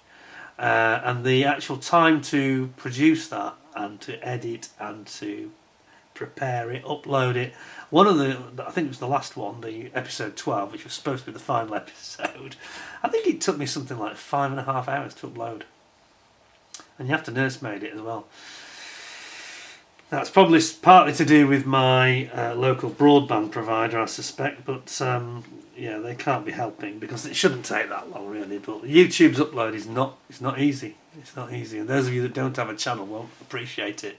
And the actual time to produce that and to edit and to prepare it, upload it. I think it was the last one, the episode 12, which was supposed to be the final episode. I think it took me something like 5.5 hours to upload. And you have to nursemaid it as well. That's probably partly to do with my local broadband provider, I suspect, but yeah, they can't be helping because it shouldn't take that long really. But YouTube's upload is not easy. It's not easy, and those of you that don't have a channel won't appreciate it.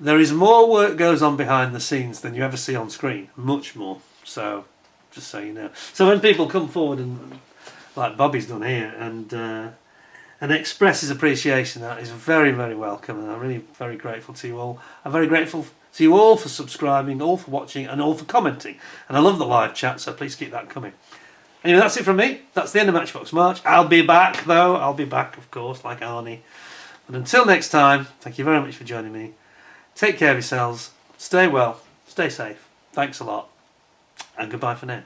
There is more work goes on behind the scenes than you ever see on screen, much more. So, just so you know. So when people come forward and, like Bobby's done here, and express his appreciation, that is very, very welcome, and I'm really very grateful to you all. I'm very grateful to you all for subscribing, all for watching, and all for commenting. And I love the live chat, so please keep that coming. Anyway, that's it from me. That's the end of Matchbox March. I'll be back, though. I'll be back, of course, like Arnie. But until next time, thank you very much for joining me. Take care of yourselves. Stay well. Stay safe. Thanks a lot. And goodbye for now.